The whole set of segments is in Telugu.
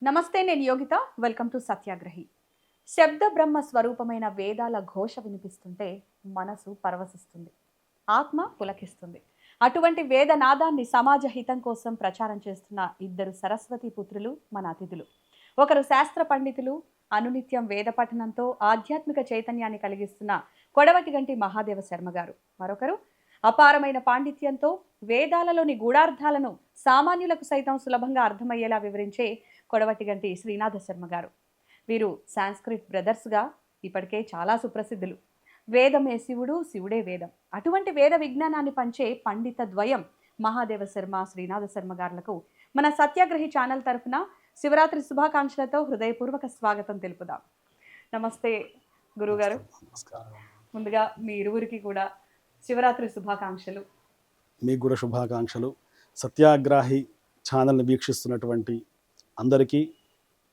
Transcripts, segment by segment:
నమస్తే, నేను యోగిత. Welcome to సత్యాగ్రహి. శబ్ద బ్రహ్మ స్వరూపమైన వేదాల ఘోష వినిపిస్తుంటే మనసు పరవశిస్తుంది, ఆత్మ పులకిస్తుంది. అటువంటి వేదనాదాన్ని సమాజ హితం కోసం ప్రచారం చేస్తున్న ఇద్దరు సరస్వతి పుత్రులు మన అతిథులు. ఒకరు శాస్త్ర పండితులు, అనునిత్యం వేద పఠనంతో ఆధ్యాత్మిక చైతన్యాన్ని కలిగిస్తున్న కొడవటిగంటి మహాదేవ శర్మ గారు. మరొకరు అపారమైన పాండిత్యంతో వేదాలలోని గూఢార్థాలను సామాన్యులకు సైతం సులభంగా అర్థమయ్యేలా వివరించే కొడవటిగంటి శ్రీనాథ శర్మ గారు. వీరు సాంస్క్రిట్ బ్రదర్స్గా ఇప్పటికే చాలా సుప్రసిద్ధులు. వేదమే శివుడు, శివుడే వేదం. అటువంటి వేద విజ్ఞానాన్ని పంచే పండిత ద్వయం మహాదేవ శర్మ, శ్రీనాథ శర్మ గారులకు మన సత్యాగ్రహి ఛానల్ తరఫున శివరాత్రి శుభాకాంక్షలతో హృదయపూర్వక స్వాగతం తెలుపుదాం. నమస్తే గురుగారు. ముందుగా మీ ఇరువురికి కూడా శివరాత్రి శుభాకాంక్షలు. మీకు కూడా శుభాకాంక్షలు. సత్యాగ్రహి ఛానల్ని వీక్షిస్తున్నటువంటి అందరికీ,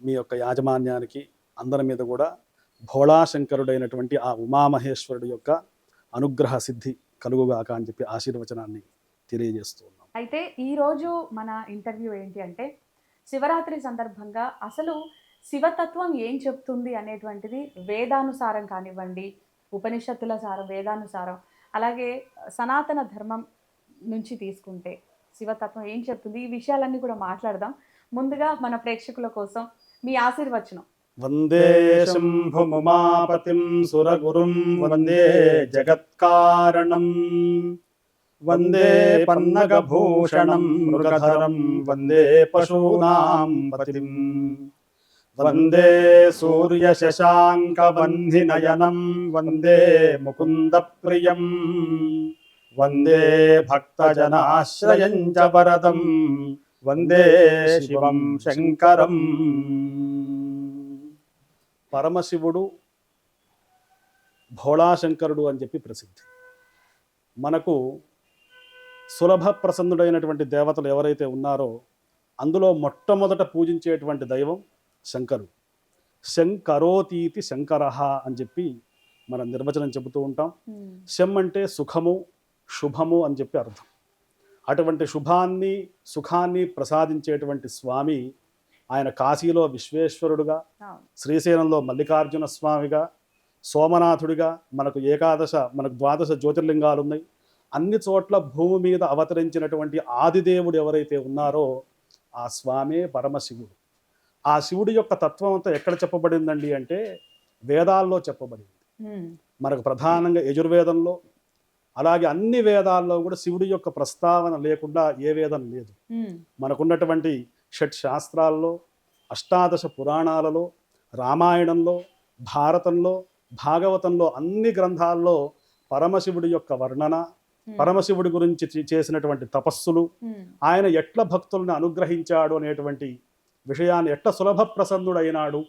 మీ యొక్క యాజమాన్యానికి, అందరి మీద కూడా భోళాశంకరుడైనటువంటి ఆ ఉమామహేశ్వరుడు యొక్క అనుగ్రహ సిద్ధి కలుగుగాక అని చెప్పి ఆశీర్వచనాన్ని తెలియజేస్తూ ఉన్నాం. అయితే ఈరోజు మన ఇంటర్వ్యూ ఏంటి అంటే, శివరాత్రి సందర్భంగా అసలు శివతత్వం ఏం చెప్తుంది అనేటువంటిది వేదానుసారం కానివ్వండి, ఉపనిషత్తుల సారం, వేదానుసారం, అలాగే సనాతన ధర్మం నుంచి తీసుకుంటే శివతత్వం ఏం చెప్తుంది, ఈ విషయాలన్నీ కూడా మాట్లాడదాం. ముందుగా మన ప్రేక్షకుల కోసం మీ ఆశీర్వచనం. వందే శంభుముమాపతిం సురగురుం వందే జగత్కారణం వందే పన్నగభూషణం మృగధరం వందే పశూనాం పతిం వందే సూర్యశశాంకవన్నినయనం వందే ముకుందప్రియం వందే భక్తజనాశ్రయం చ వరదం వందే శివం శంకరం. పరమశివుడు భోళాశంకరుడు అని చెప్పి ప్రసిద్ధి. మనకు సులభ ప్రసన్నుడైనటువంటి దేవతలు ఎవరైతే ఉన్నారో అందులో మొట్టమొదట పూజించేటువంటి దైవం శంకరుడు. శంకరోతీతి శంకరః అని చెప్పి మనం నిర్వచనం చెబుతూ ఉంటాం. శం అంటే సుఖము, శుభము అని చెప్పి అర్థం. అటువంటి శుభాన్ని, సుఖాన్ని ప్రసాదించేటువంటి స్వామి ఆయన కాశీలో విశ్వేశ్వరుడుగా, శ్రీశైలంలో మల్లికార్జున స్వామిగా, సోమనాథుడిగా, మనకు ద్వాదశ జ్యోతిర్లింగాలు ఉన్నాయి. అన్ని చోట్ల భూమి మీద అవతరించినటువంటి ఆదిదేవుడు ఎవరైతే ఉన్నారో ఆ స్వామే పరమశివుడు. ఆ శివుడి యొక్క తత్వం అంతా ఎక్కడ చెప్పబడిందండి అంటే వేదాల్లో చెప్పబడింది. మనకు ప్రధానంగా యజుర్వేదంలో, అలాగే అన్ని వేదాల్లో కూడా శివుడి యొక్క ప్రస్తావన లేకుండా ఏ వేదం లేదు. మనకున్నటువంటి షట్ శాస్త్రాల్లో, అష్టాదశ పురాణాలలో, రామాయణంలో, భారతంలో, భాగవతంలో, అన్ని గ్రంథాల్లో పరమశివుడి యొక్క వర్ణన, పరమశివుడి గురించి చేసినటువంటి తపస్సులు, ఆయన ఎట్ల భక్తులను అనుగ్రహించాడు అనేటువంటి విషయాన్ని, ఎట్ల సులభ ప్రసన్నుడైనాడు,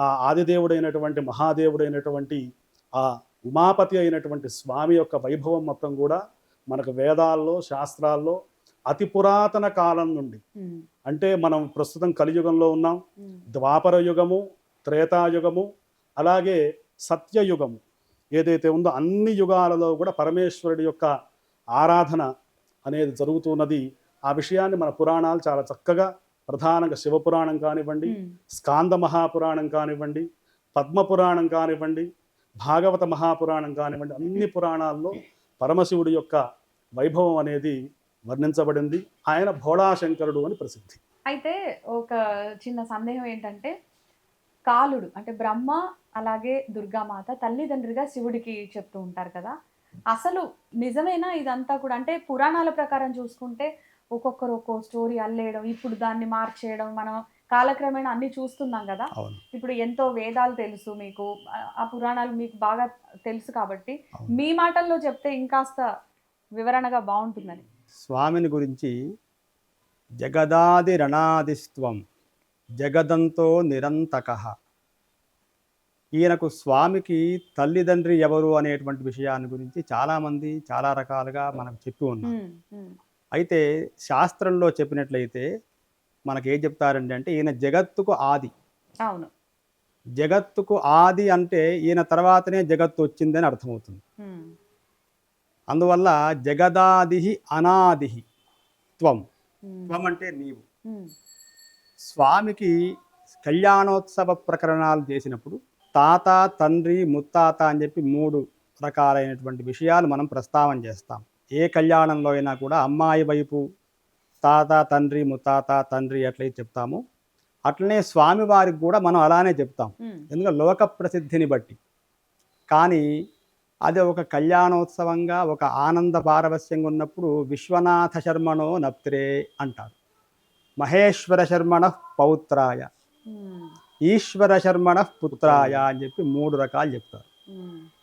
ఆ ఆదిదేవుడైనటువంటి మహాదేవుడైనటువంటి ఆ ఉమాపతి అయినటువంటి స్వామి యొక్క వైభవం మొత్తం కూడా మనకు వేదాల్లో, శాస్త్రాల్లో అతి పురాతన కాలం నుండి, అంటే మనం ప్రస్తుతం కలియుగంలో ఉన్నాం, ద్వాపర యుగము, త్రేతాయుగము, అలాగే సత్యయుగము ఏదైతే ఉందో అన్ని యుగాలలో కూడా పరమేశ్వరుడి యొక్క ఆరాధన అనేది జరుగుతున్నది. ఆ విషయాన్ని మన పురాణాలు చాలా చక్కగా, ప్రధానంగా శివపురాణం కానివ్వండి, స్కాంద మహాపురాణం కానివ్వండి, పద్మపురాణం కానివ్వండి, భాగవత మహాపురాణం కానివ్వండి, అన్ని పురాణాల్లో పరమశివుడి యొక్క వైభవం అనేది వర్ణించబడింది. ఆయన భోళాశంకరుడు అని ప్రసిద్ధి. అయితే ఒక చిన్న సందేహం ఏంటంటే, కాలుడు అంటే బ్రహ్మ అలాగే దుర్గామాత తల్లిదండ్రిగా శివుడికి చెప్తూ ఉంటారు కదా, అసలు నిజమేనా ఇదంతా కూడా? అంటే పురాణాల ప్రకారం చూసుకుంటే ఒక్కొక్కరు ఒక్కో స్టోరీ అల్లేయడం, ఇప్పుడు దాన్ని మార్చేయడం, మనం కాలక్రమేణా అన్ని చూస్తున్నాం కదా. ఇప్పుడు ఎంతో వేదాలు తెలుసు మీకు, ఆ పురాణాలు మీకు బాగా తెలుసు కాబట్టి మీ మాటల్లో చెప్తే ఇంకాస్త వివరణగా బాగుంటుందని. స్వామిని గురించి జగదాది రణాదిస్త్వం జగదంతో నిరంతకః. ఈయనకు స్వామికి తల్లిదండ్రి ఎవరు అనేటువంటి విషయాన్ని గురించి చాలామంది చాలా రకాలుగా మనకు చెప్పి ఉన్నారు. అయితే శాస్త్రంలో చెప్పినట్లయితే మనకేం చెప్తారండి అంటే, ఈయన జగత్తుకు ఆది. అవును, జగత్తుకు ఆది అంటే ఈయన తర్వాతనే జగత్తు వచ్చిందని అర్థమవుతుంది. అందువల్ల జగదాది అనాది త్వం, త్వం అంటే నీవు. స్వామికి కళ్యాణోత్సవ ప్రకరణాలు చేసినప్పుడు తాత, తండ్రి, ముత్తాత అని చెప్పి 3 రకాలైనటువంటి విషయాలు మనం ప్రస్తావన చేస్తాం. ఏ కళ్యాణంలో అయినా కూడా అమ్మాయి వైపు తాత, తండ్రి, ముత్తాత, తండ్రి ఎట్లయితే చెప్తామో అట్లనే స్వామివారికి కూడా మనం అలానే చెప్తాం. ఎందుకంటే లోక ప్రసిద్ధిని బట్టి. కానీ అది ఒక కళ్యాణోత్సవంగా ఒక ఆనంద పారవస్యంగా ఉన్నప్పుడు విశ్వనాథ శర్మణో నప్త్రే అంటారు. మహేశ్వర శర్మణ పౌత్రాయ, ఈశ్వర శర్మణ పుత్రాయ అని చెప్పి 3 రకాలు చెప్తారు.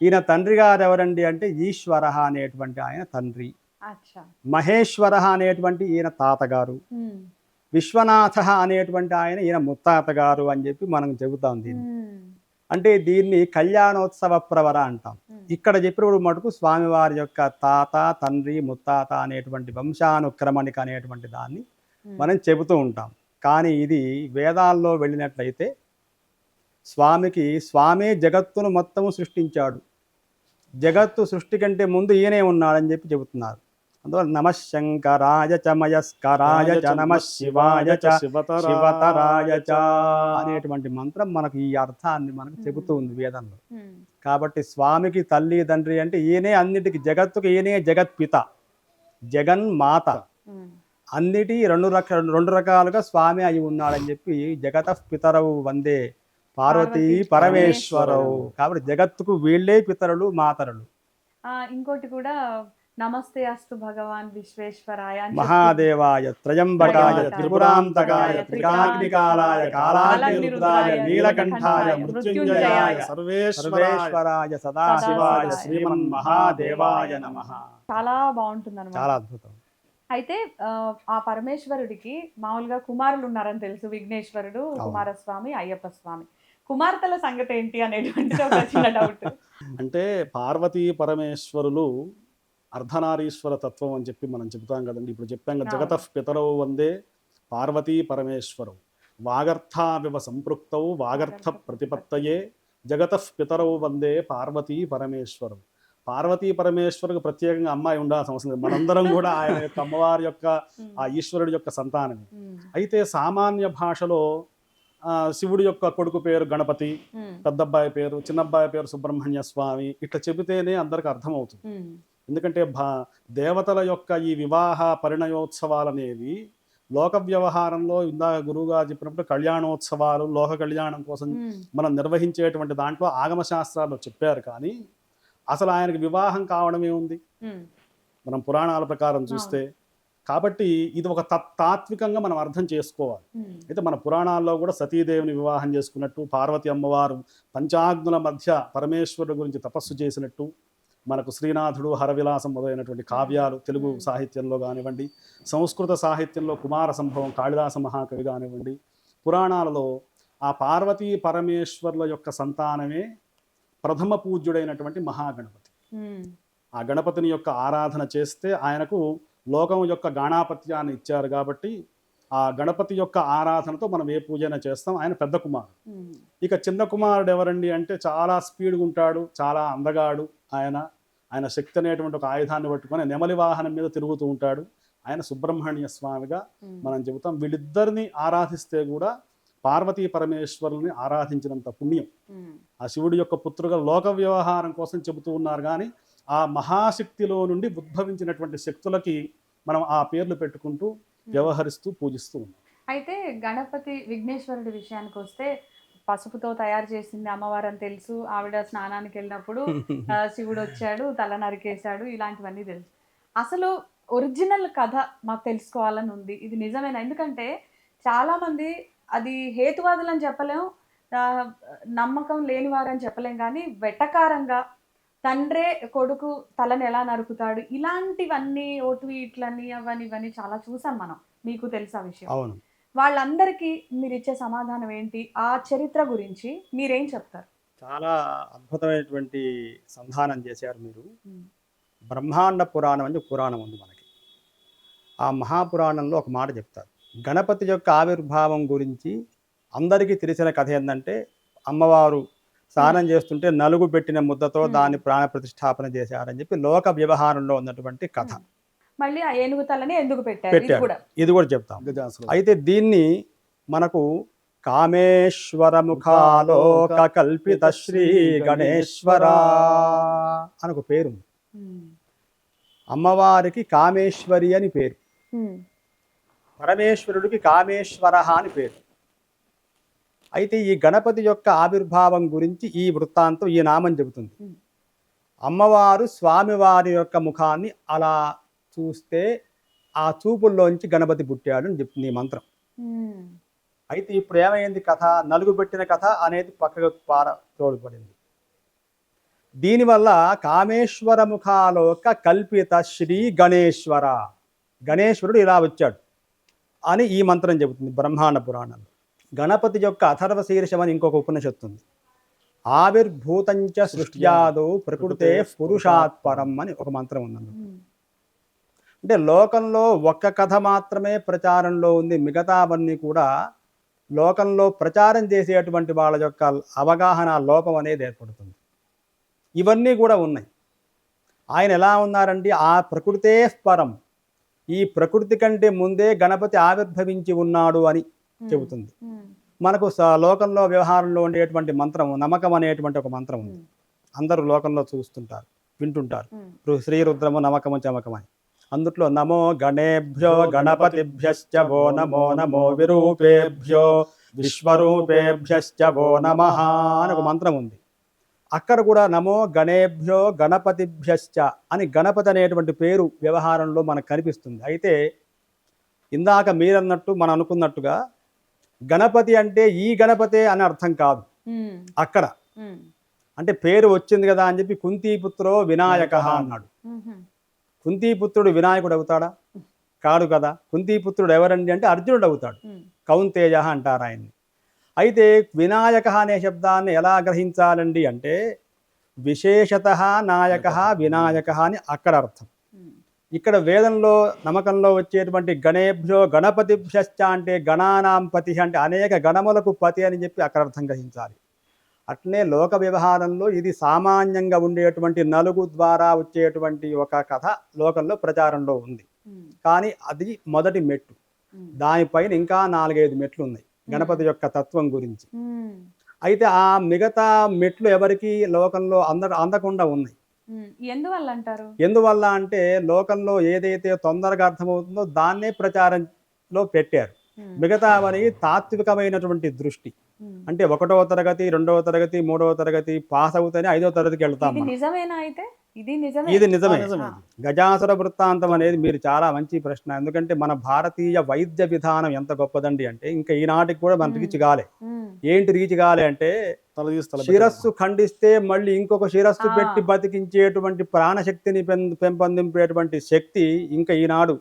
ఈయన తండ్రి గారు ఎవరండి అంటే ఈశ్వర అనేటువంటి ఆయన తండ్రి, మహేశ్వర అనేటువంటి ఈయన తాతగారు, విశ్వనాథ అనేటువంటి ఆయన ఈయన ముత్తాత గారు అని చెప్పి మనం చెబుతాం. దీన్ని అంటే దీన్ని కళ్యాణోత్సవ ప్రవర అంటాం. ఇక్కడ చెప్పినప్పుడు మటుకు స్వామివారి యొక్క తాత, తండ్రి, ముత్తాత అనేటువంటి వంశానుక్రమణిక అనేటువంటి దాన్ని మనం చెబుతూ ఉంటాం. కానీ ఇది వేదాల్లో వెళ్ళినట్లయితే స్వామే జగత్తును మొత్తము సృష్టించాడు. జగత్తు సృష్టి కంటే ముందు ఈయనే ఉన్నాడని చెప్పి చెబుతున్నారు. అందువల్ల నమః శంకరాయ చ మయస్కరాయ చ నమః శివాయ చ శివతరాయ చ అనేటువంటి మంత్రం మనకు ఈ అర్థాన్ని మనకు చెబుతూ ఉంది వేదంలో. కాబట్టి స్వామికి తల్లి తండ్రి అంటే ఈయనే అన్నిటికీ, జగత్తుకు ఈయనే జగత్పిత, జగన్మాత. అన్నిటి రెండు రకాలుగా స్వామి అయి ఉన్నాడని చెప్పి జగతః పితరవు వందే పార్వతీ పరమేశ్వరవు. కాబట్టి జగత్తుకు వీళ్ళే పితరులు, మాతరులు. ఇంకోటి కూడా నమస్తే అస్తు భగవాన్ విశ్వేశ్వరాయ, మహాదేవాయ, త్రయంబకాయ, త్రిపురాంతకాయ, త్రికాగ్నికాలాయ, కాలాగ్నిరుద్రాయ, నీలకంఠాయ, మృత్యుంజయాయ, సర్వేశ్వరాయ, సదాశివాయ, శ్రీమన్ మహాదేవాయ నమః. చాలా బాగుంటుంది అన్నమాట. చాలా అద్భుతం. అయితే ఆ పరమేశ్వరుడికి మామూలుగా కుమారులు ఉన్నారని తెలుసు, విఘ్నేశ్వరుడు, కుమారస్వామి, అయ్యప్ప స్వామి. కుమార్తెల సంగతి ఏంటి అనేటువంటి ఒక చిన్న డౌట్. అంటే పార్వతీ పరమేశ్వరులు అర్ధనారీశ్వర తత్వం అని చెప్పి మనం చెబుతాం కదండి. ఇప్పుడు చెప్పాం కదా, జగతః పితరవు వందే పార్వతీ పరమేశ్వరవు, వాగర్థావివ సంపృక్తౌ వాగర్థ ప్రతిపత్తయే జగతః పితరవు వందే పార్వతీ పరమేశ్వరవు. పార్వతీ పరమేశ్వరుకు ప్రత్యేకంగా అమ్మాయి ఉండాల్సిన అవసరం లేదు. మనందరం కూడా ఆయన యొక్క అమ్మవారి యొక్క ఆ ఈశ్వరుడి యొక్క సంతానమే. అయితే సామాన్య భాషలో శివుడి యొక్క కొడుకు పేరు గణపతి, పెద్దబ్బాయి పేరు, చిన్నబ్బాయి పేరు సుబ్రహ్మణ్య స్వామి, ఇట్లా చెబితేనే అందరికి అర్థమవుతుంది. ఎందుకంటే దేవతల యొక్క ఈ వివాహ పరిణయోత్సవాలు అనేవి లోక వ్యవహారంలో ఇందాక గురువుగా చెప్పినప్పుడు కళ్యాణోత్సవాలు, లోక కళ్యాణం కోసం మనం నిర్వహించేటువంటి దాంట్లో ఆగమ శాస్త్రాల్లో చెప్పారు. కానీ అసలు ఆయనకి వివాహం కావడమే ఉంది మనం పురాణాల ప్రకారం చూస్తే. కాబట్టి ఇది ఒక తాత్వికంగా మనం అర్థం చేసుకోవాలి. అయితే మన పురాణాల్లో కూడా సతీదేవిని వివాహం చేసుకున్నట్టు, పార్వతి అమ్మవారు పంచాగ్నుల మధ్య పరమేశ్వరుడు గురించి తపస్సు చేసినట్టు, మనకు శ్రీనాథుడు, హరవిలాసం మొదలైనటువంటి కావ్యాలు తెలుగు సాహిత్యంలో కానివ్వండి, సంస్కృత సాహిత్యంలో కుమార సంభవం కాళిదాస మహాకవి కానివ్వండి, పురాణాలలో ఆ పార్వతీ పరమేశ్వరుల యొక్క సంతానమే ప్రథమ పూజ్యుడైనటువంటి మహాగణపతి. ఆ గణపతిని యొక్క ఆరాధన చేస్తే ఆయనకు లోకం యొక్క గాణాపత్యాన్ని ఇచ్చారు. కాబట్టి ఆ గణపతి యొక్క ఆరాధనతో మనం ఏ పూజైనా చేస్తాం. ఆయన పెద్ద కుమారుడు. ఇక చిన్న కుమారుడు ఎవరండి అంటే చాలా స్పీడ్గా ఉంటాడు, చాలా అందగాడు. ఆయన శక్తి అనేటువంటి ఒక ఆయుధాన్ని పట్టుకొని నెమలి వాహనం మీద తిరుగుతూ ఉంటాడు. ఆయన సుబ్రహ్మణ్య స్వామిగా మనం చెబుతాం. వీళ్ళిద్దరిని ఆరాధిస్తే కూడా పార్వతీ పరమేశ్వరుల్ని ఆరాధించినంత పుణ్యం. ఆ శివుడి యొక్క పుత్రుగా లోక వ్యవహారం కోసం చెబుతూ ఉన్నారు. కానీ ఆ మహాశక్తిలో నుండి ఉద్భవించినటువంటి శక్తులకి మనం ఆ పేర్లు పెట్టుకుంటూ వ్యవహరిస్తూ పూజిస్తూ ఉన్నాం. అయితే గణపతి విఘ్నేశ్వరుడి విషయానికి వస్తే పసుపుతో తయారు చేసింది అమ్మవారు అని తెలుసు. ఆవిడ స్నానానికి వెళ్ళినప్పుడు శివుడు వచ్చాడు, తల నరికేశాడు, ఇలాంటివన్నీ తెలుసు. అసలు ఒరిజినల్ కథ మాకు తెలుసుకోవాలని ఉంది. ఇది నిజమేనా? ఎందుకంటే చాలా మంది అది హేతువాదులని చెప్పలేం, నమ్మకం లేనివారని చెప్పలేం, కానీ వెటకారంగా తండ్రే కొడుకు తలని ఎలా నరుకుతాడు, ఇలాంటివన్నీ ఓట్వీట్లని అవన్నీ ఇవన్నీ చాలా చూసాం మనం. మీకు తెలుసా విషయం? అవును. వాళ్ళందరికీ మీరు ఇచ్చే సమాధానం ఏంటి? ఆ చరిత్ర గురించి మీరేం చెప్తారు? చాలా అద్భుతమైనటువంటి సంధానం చేశారు మీరు. బ్రహ్మాండ పురాణం అని పురాణం ఉంది మనకి. ఆ మహాపురాణంలో ఒక మాట చెప్తారు. గణపతి యొక్క ఆవిర్భావం గురించి అందరికీ తెలిసిన కథ ఏంటంటే, అమ్మవారు స్నానం చేస్తుంటే నలుగు పెట్టిన ముద్దతో దాన్ని ప్రాణ ప్రతిష్టాపన చేశారని చెప్పి లోక వ్యవహారంలో ఉన్నటువంటి కథ. మళ్ళీ ఆ ఏనుగు తలని ఎందుకు పెట్టారు ఇది కూడా చెప్తాం. అయితే దీన్ని మనకు కామేశ్వర ముఖాలోక కల్పిత శ్రీ గణేశ్వర అని ఒక పేరు ఉంది. అమ్మవారికి కామేశ్వరి అని పేరు, పరమేశ్వరుడికి కామేశ్వర అని పేరు. అయితే ఈ గణపతి యొక్క ఆవిర్భావం గురించి ఈ వృత్తాంతం, ఈ నామం చెబుతుంది. అమ్మవారు స్వామివారి యొక్క ముఖాన్ని అలా చూస్తే ఆ చూపుల్లోంచి గణపతి పుట్టాడు అని చెప్తుంది ఈ మంత్రం. అయితే ఇప్పుడు ఏమైంది కథ, నలుగు పెట్టిన కథ అనేది పక్కకు తోడుపడింది. దీనివల్ల కామేశ్వర ముఖాలోక కల్పిత శ్రీ గణేశ్వర, గణేశ్వరుడు ఇలా వచ్చాడు అని ఈ మంత్రం చెబుతుంది బ్రహ్మాండ పురాణంలో. గణపతి యొక్క అథర్వ శీర్షం అని ఇంకొక ఉపనిషత్తు ఉంది. ఆవిర్భూతంచ సృష్ట్యాదో ప్రకృతే పురుషాత్ పరం అని ఒక మంత్రం ఉంది. అంటే లోకంలో ఒక్క కథ మాత్రమే ప్రచారంలో ఉంది, మిగతావన్నీ కూడా లోకంలో ప్రచారం చేసేటువంటి వాళ్ళ యొక్క అవగాహన లోపం అనేది ఏర్పడుతుంది. ఇవన్నీ కూడా ఉన్నాయి. ఆయన ఎలా ఉన్నారంటే ఆ ప్రకృతే పరం, ఈ ప్రకృతి కంటే ముందే గణపతి ఆవిర్భవించి ఉన్నాడు అని చెబుతుంది. మనకు లోకంలో వ్యవహారంలో ఉండేటువంటి మంత్రం నమ్మకం అనేటువంటి ఒక మంత్రం ఉంది. అందరూ లోకంలో చూస్తుంటారు, వింటుంటారు. శ్రీరుద్రము నమ్మకము చమకమని. అందుట్లో నమో గణేభ్యో గణపతిభ్యశ్చ వో నమో నమో విరూపేభ్యో విశ్వరూపేభ్యశ్చ వో నమః అని ఒక మంత్రం ఉంది. అక్కడ కూడా నమో గణేభ్యో గణపతిభ్యశ్చ అని గణపతి అనేటువంటి పేరు వ్యవహారంలో మనకు కనిపిస్తుంది. అయితే ఇందాక మీరన్నట్టు మనం అనుకున్నట్టుగా గణపతి అంటే ఈ గణపతే అని అర్థం కాదు. అక్కడ అంటే పేరు వచ్చింది కదా అని చెప్పి కుంతీపుత్రో వినాయక అన్నాడు. కుంతీపుత్రుడు వినాయకుడు అవుతాడా? కాడు కదా. కుంతీపుత్రుడు ఎవరండి అంటే అర్జునుడు అవుతాడు, కౌంతేజ అంటారు ఆయన్ని. అయితే వినాయక అనే శబ్దాన్ని ఎలా గ్రహించాలండి అంటే విశేషత నాయక వినాయక అని అక్కడ అర్థం. ఇక్కడ వేదంలో నమ్మకంలో వచ్చేటువంటి గణేభ్యో గణపతిభ్యశ్చ అంటే గణానాం పతి అంటే అనేక గణములకు పతి అని చెప్పి అక్కడ అర్థం గ్రహించాలి. అట్లనే లోక వ్యవహారంలో ఇది సామాన్యంగా ఉండేటువంటి నలుగు ద్వారా వచ్చేటువంటి ఒక కథ లోకంలో ప్రచారంలో ఉంది. కానీ అది మొదటి మెట్టు. దానిపైన ఇంకా 4-5 మెట్లు ఉన్నాయి గణపతి యొక్క తత్వం గురించి. అయితే ఆ మిగతా మెట్లు ఎవరికి లోకంలో అందకుండా ఉన్నాయి. ఎందువల్ల అంటారు? ఎందువల్ల అంటే లోకంలో ఏదైతే తొందరగా అర్థమవుతుందో దాన్నే ప్రచారంలో పెట్టారు. మిగతావని తాత్వికమైనటువంటి దృష్టి. అంటే 1వ తరగతి 2వ తరగతి 3వ తరగతి పాస్ అవుతేనే 5వ తరగతికి వెళ్తాం. ఇది నిజమే. గజాసుర వృత్తాంతం అనేది మీరు చాలా మంచి ప్రశ్న. ఎందుకంటే మన భారతీయ వైద్య విధానం ఎంత గొప్పదండి అంటే ఇంకా ఈనాటికి కూడా మన రీచ్ కాలే. ఏంటి రీచ్ కాలే అంటే శిరస్సు ఖండిస్తే మళ్ళీ ఇంకొక శిరస్సు పెట్టి బతికించేటువంటి ప్రాణశక్తిని పెంపొందింపేటువంటి శక్తి ఇంకా ఈనాడు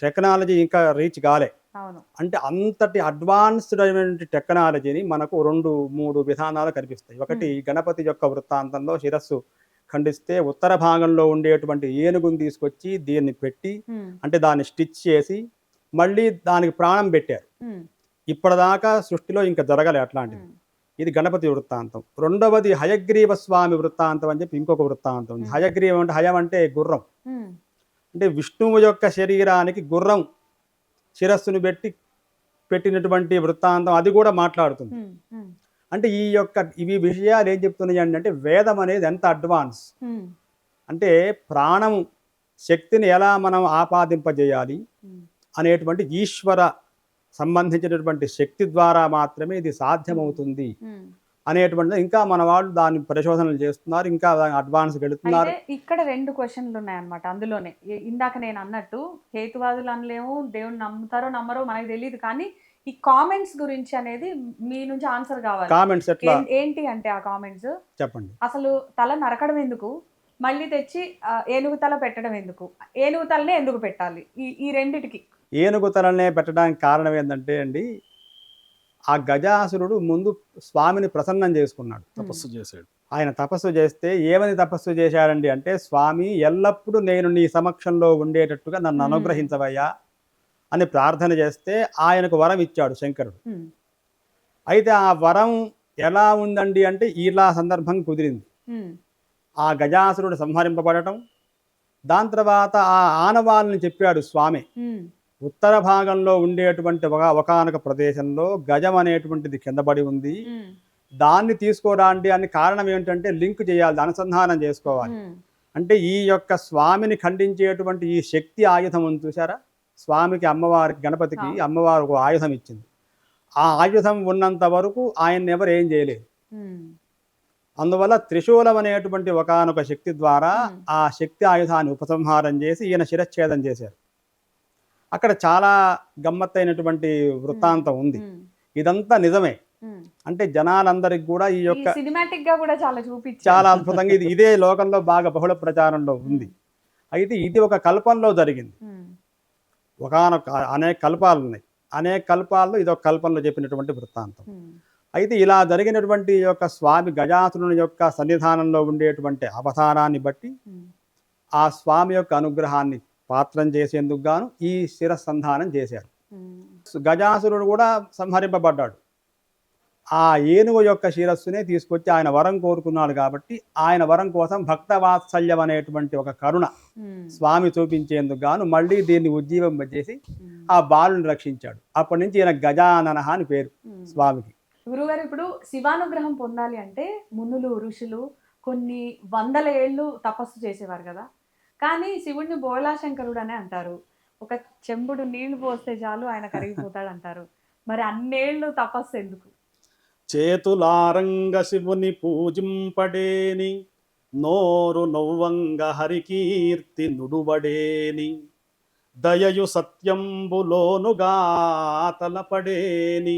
టెక్నాలజీ ఇంకా రీచ్ కాలే. అంటే అంతటి అడ్వాన్స్డ్ అయినటువంటి టెక్నాలజీని మనకు 2-3 విధానాలు కనిపిస్తాయి. ఒకటి గణపతి యొక్క వృత్తాంతంలో శిరస్సు ఖండిస్తే ఉత్తర భాగంలో ఉండేటువంటి ఏనుగుని తీసుకొచ్చి దీన్ని పెట్టి అంటే దాన్ని స్టిచ్ చేసి మళ్ళీ దానికి ప్రాణం పెట్టారు. ఇప్పటిదాకా సృష్టిలో ఇంకా జరగలే అట్లాంటిది. ఇది గణపతి వృత్తాంతం. రెండవది హయగ్రీవ స్వామి వృత్తాంతం అని చెప్పి ఇంకొక వృత్తాంతం ఉంది. హయగ్రీవం అంటే హయం అంటే గుర్రం. అంటే విష్ణువు యొక్క శరీరానికి గుర్రం శిరస్సును పెట్టినటువంటి వృత్తాంతం అది కూడా మాట్లాడుతుంది. అంటే ఇవి విషయాలు ఏం చెప్తున్నాయి అంటే వేదం అనేది ఎంత అడ్వాన్స్ అంటే ప్రాణం శక్తిని ఎలా మనం ఆపాదింపజేయాలి అనేటువంటి ఈశ్వర సంబంధించినటువంటి శక్తి ద్వారా మాత్రమే ఇది సాధ్యమవుతుంది అనేటువంటిది ఇంకా మన వాళ్ళు దాన్ని పరిశోధనలు చేస్తున్నారు, ఇంకా అడ్వాన్స్ వెళుతున్నారు. ఇక్కడ 2 క్వశ్చన్లు ఉన్నాయన్నమాట. అందులోనే ఇందాక నేను అన్నట్టు హేతువాదులు అనలేము, దేవుని నమ్ముతారో నమ్మరో మనకు తెలియదు, కానీ ఈ కామెంట్స్ గురించి అనేది మీ నుంచి ఆన్సర్ కావాలి. కామెంట్స్ ఏంటి అంటే ఆ కామెంట్స్ చెప్పండి. అసలు తల నరకడం ఎందుకు, మళ్ళీ తెచ్చి ఏనుగు తల పెట్టడం ఎందుకు, ఏనుగు తలనే ఎందుకు పెట్టాలి? ఈ రెండిటికి ఏనుగు తలనే పెట్టడానికి కారణం ఏంటంటే అండి ఆ గజాసురుడు ముందు స్వామిని ప్రసన్నం చేసుకున్నాడు, తపస్సు చేశాడు. ఆయన తపస్సు చేస్తే ఏమని తపస్సు చేశాడండి అంటే స్వామి ఎల్లప్పుడూ నేను నీ సమక్షంలో ఉండేటట్టుగా నన్ను అనుగ్రహించవయ్యా అని ప్రార్థన చేస్తే ఆయనకు వరం ఇచ్చాడు శంకరుడు. అయితే ఆ వరం ఎలా ఉందండి అంటే ఇలా సందర్భం కుదిరింది. ఆ గజాసురుడు సంహరింపబడటం, దాని తర్వాత ఆ ఆనవాళ్ళని చెప్పాడు స్వామి. ఉత్తర భాగంలో ఉండేటువంటి ఒకానొక ప్రదేశంలో గజం అనేటువంటిది కింద పడి ఉంది. దాన్ని తీసుకోరాండి అని కారణం ఏంటంటే లింక్ చేయాలి, అనుసంధానం చేసుకోవాలి. అంటే ఈ యొక్క స్వామిని ఖండించేటువంటి ఈ శక్తి ఆయుధం ఉంది చూసారా, స్వామికి అమ్మవారికి గణపతికి అమ్మవారు ఒక ఆయుధం ఇచ్చింది. ఆ ఆయుధం ఉన్నంత వరకు ఆయన ఎవరు ఏం చేయలేదు. అందువల్ల త్రిశూలం అనేటువంటి ఒకానొక శక్తి ద్వారా ఆ శక్తి ఆయుధాన్ని ఉపసంహారం చేసి ఈయన శిరచ్ఛేదం చేశారు. అక్కడ చాలా గమ్మత్తైనటువంటి వృత్తాంతం ఉంది. ఇదంతా నిజమే. అంటే జనాలందరికి కూడా ఈ యొక్క సినిమాటిక్ గా కూడా చాలా అద్భుతంగా ఇదే లోకంలో బాగా బహుళ ప్రచారంలో ఉంది. అయితే ఇది ఒక కల్పంలో జరిగింది. ఒకానొక అనేక కల్పాలు ఉన్నాయి. అనేక కల్పాల్లో ఇది ఒక కల్పంలో చెప్పినటువంటి వృత్తాంతం. అయితే ఇలా జరిగినటువంటి యొక్క స్వామి గజాసురుని యొక్క సన్నిధానంలో ఉండేటువంటి అవతారాన్ని బట్టి ఆ స్వామి యొక్క అనుగ్రహాన్ని పాత్రం చేసేందుకు గాను ఈ శిరసంధానం చేశారు. గజాసురుడు కూడా సంహరింపబడ్డాడు. ఆ ఏనుగు యొక్క శిరస్సునే తీసుకొచ్చి ఆయన వరం కోరుకున్నాడు కాబట్టి ఆయన వరం కోసం భక్తవాత్సల్యం అనేటువంటి ఒక కరుణ స్వామి చూపించేందుకు గాను మళ్ళీ దీన్ని ఉజ్జీవింపజేసి ఆ బాలుని రక్షించాడు. అప్పటి నుంచి ఈయన గజానన అని పేరు స్వామికి. గురుగారు, ఇప్పుడు శివానుగ్రహం పొందాలి అంటే మునులు ఋషులు కొన్ని వందల ఏళ్ళు తపస్సు చేసేవారు కదా, కానీ శివుడిని బోళాశంకరుడు అనే అంటారు. ఒక చెంబుడు నీళ్లు పోస్తే చాలు ఆయన కరిగిపోతాడు అంటారు. మరి అన్నేళ్ళు తపస్సు ఎందుకు? చేతులారంగ శివుని పూజింపడేని, నోరు నవ్వంగ హరికీర్తి నుడువడేని, దయయు సత్యంబులోనుగా తలపడేని,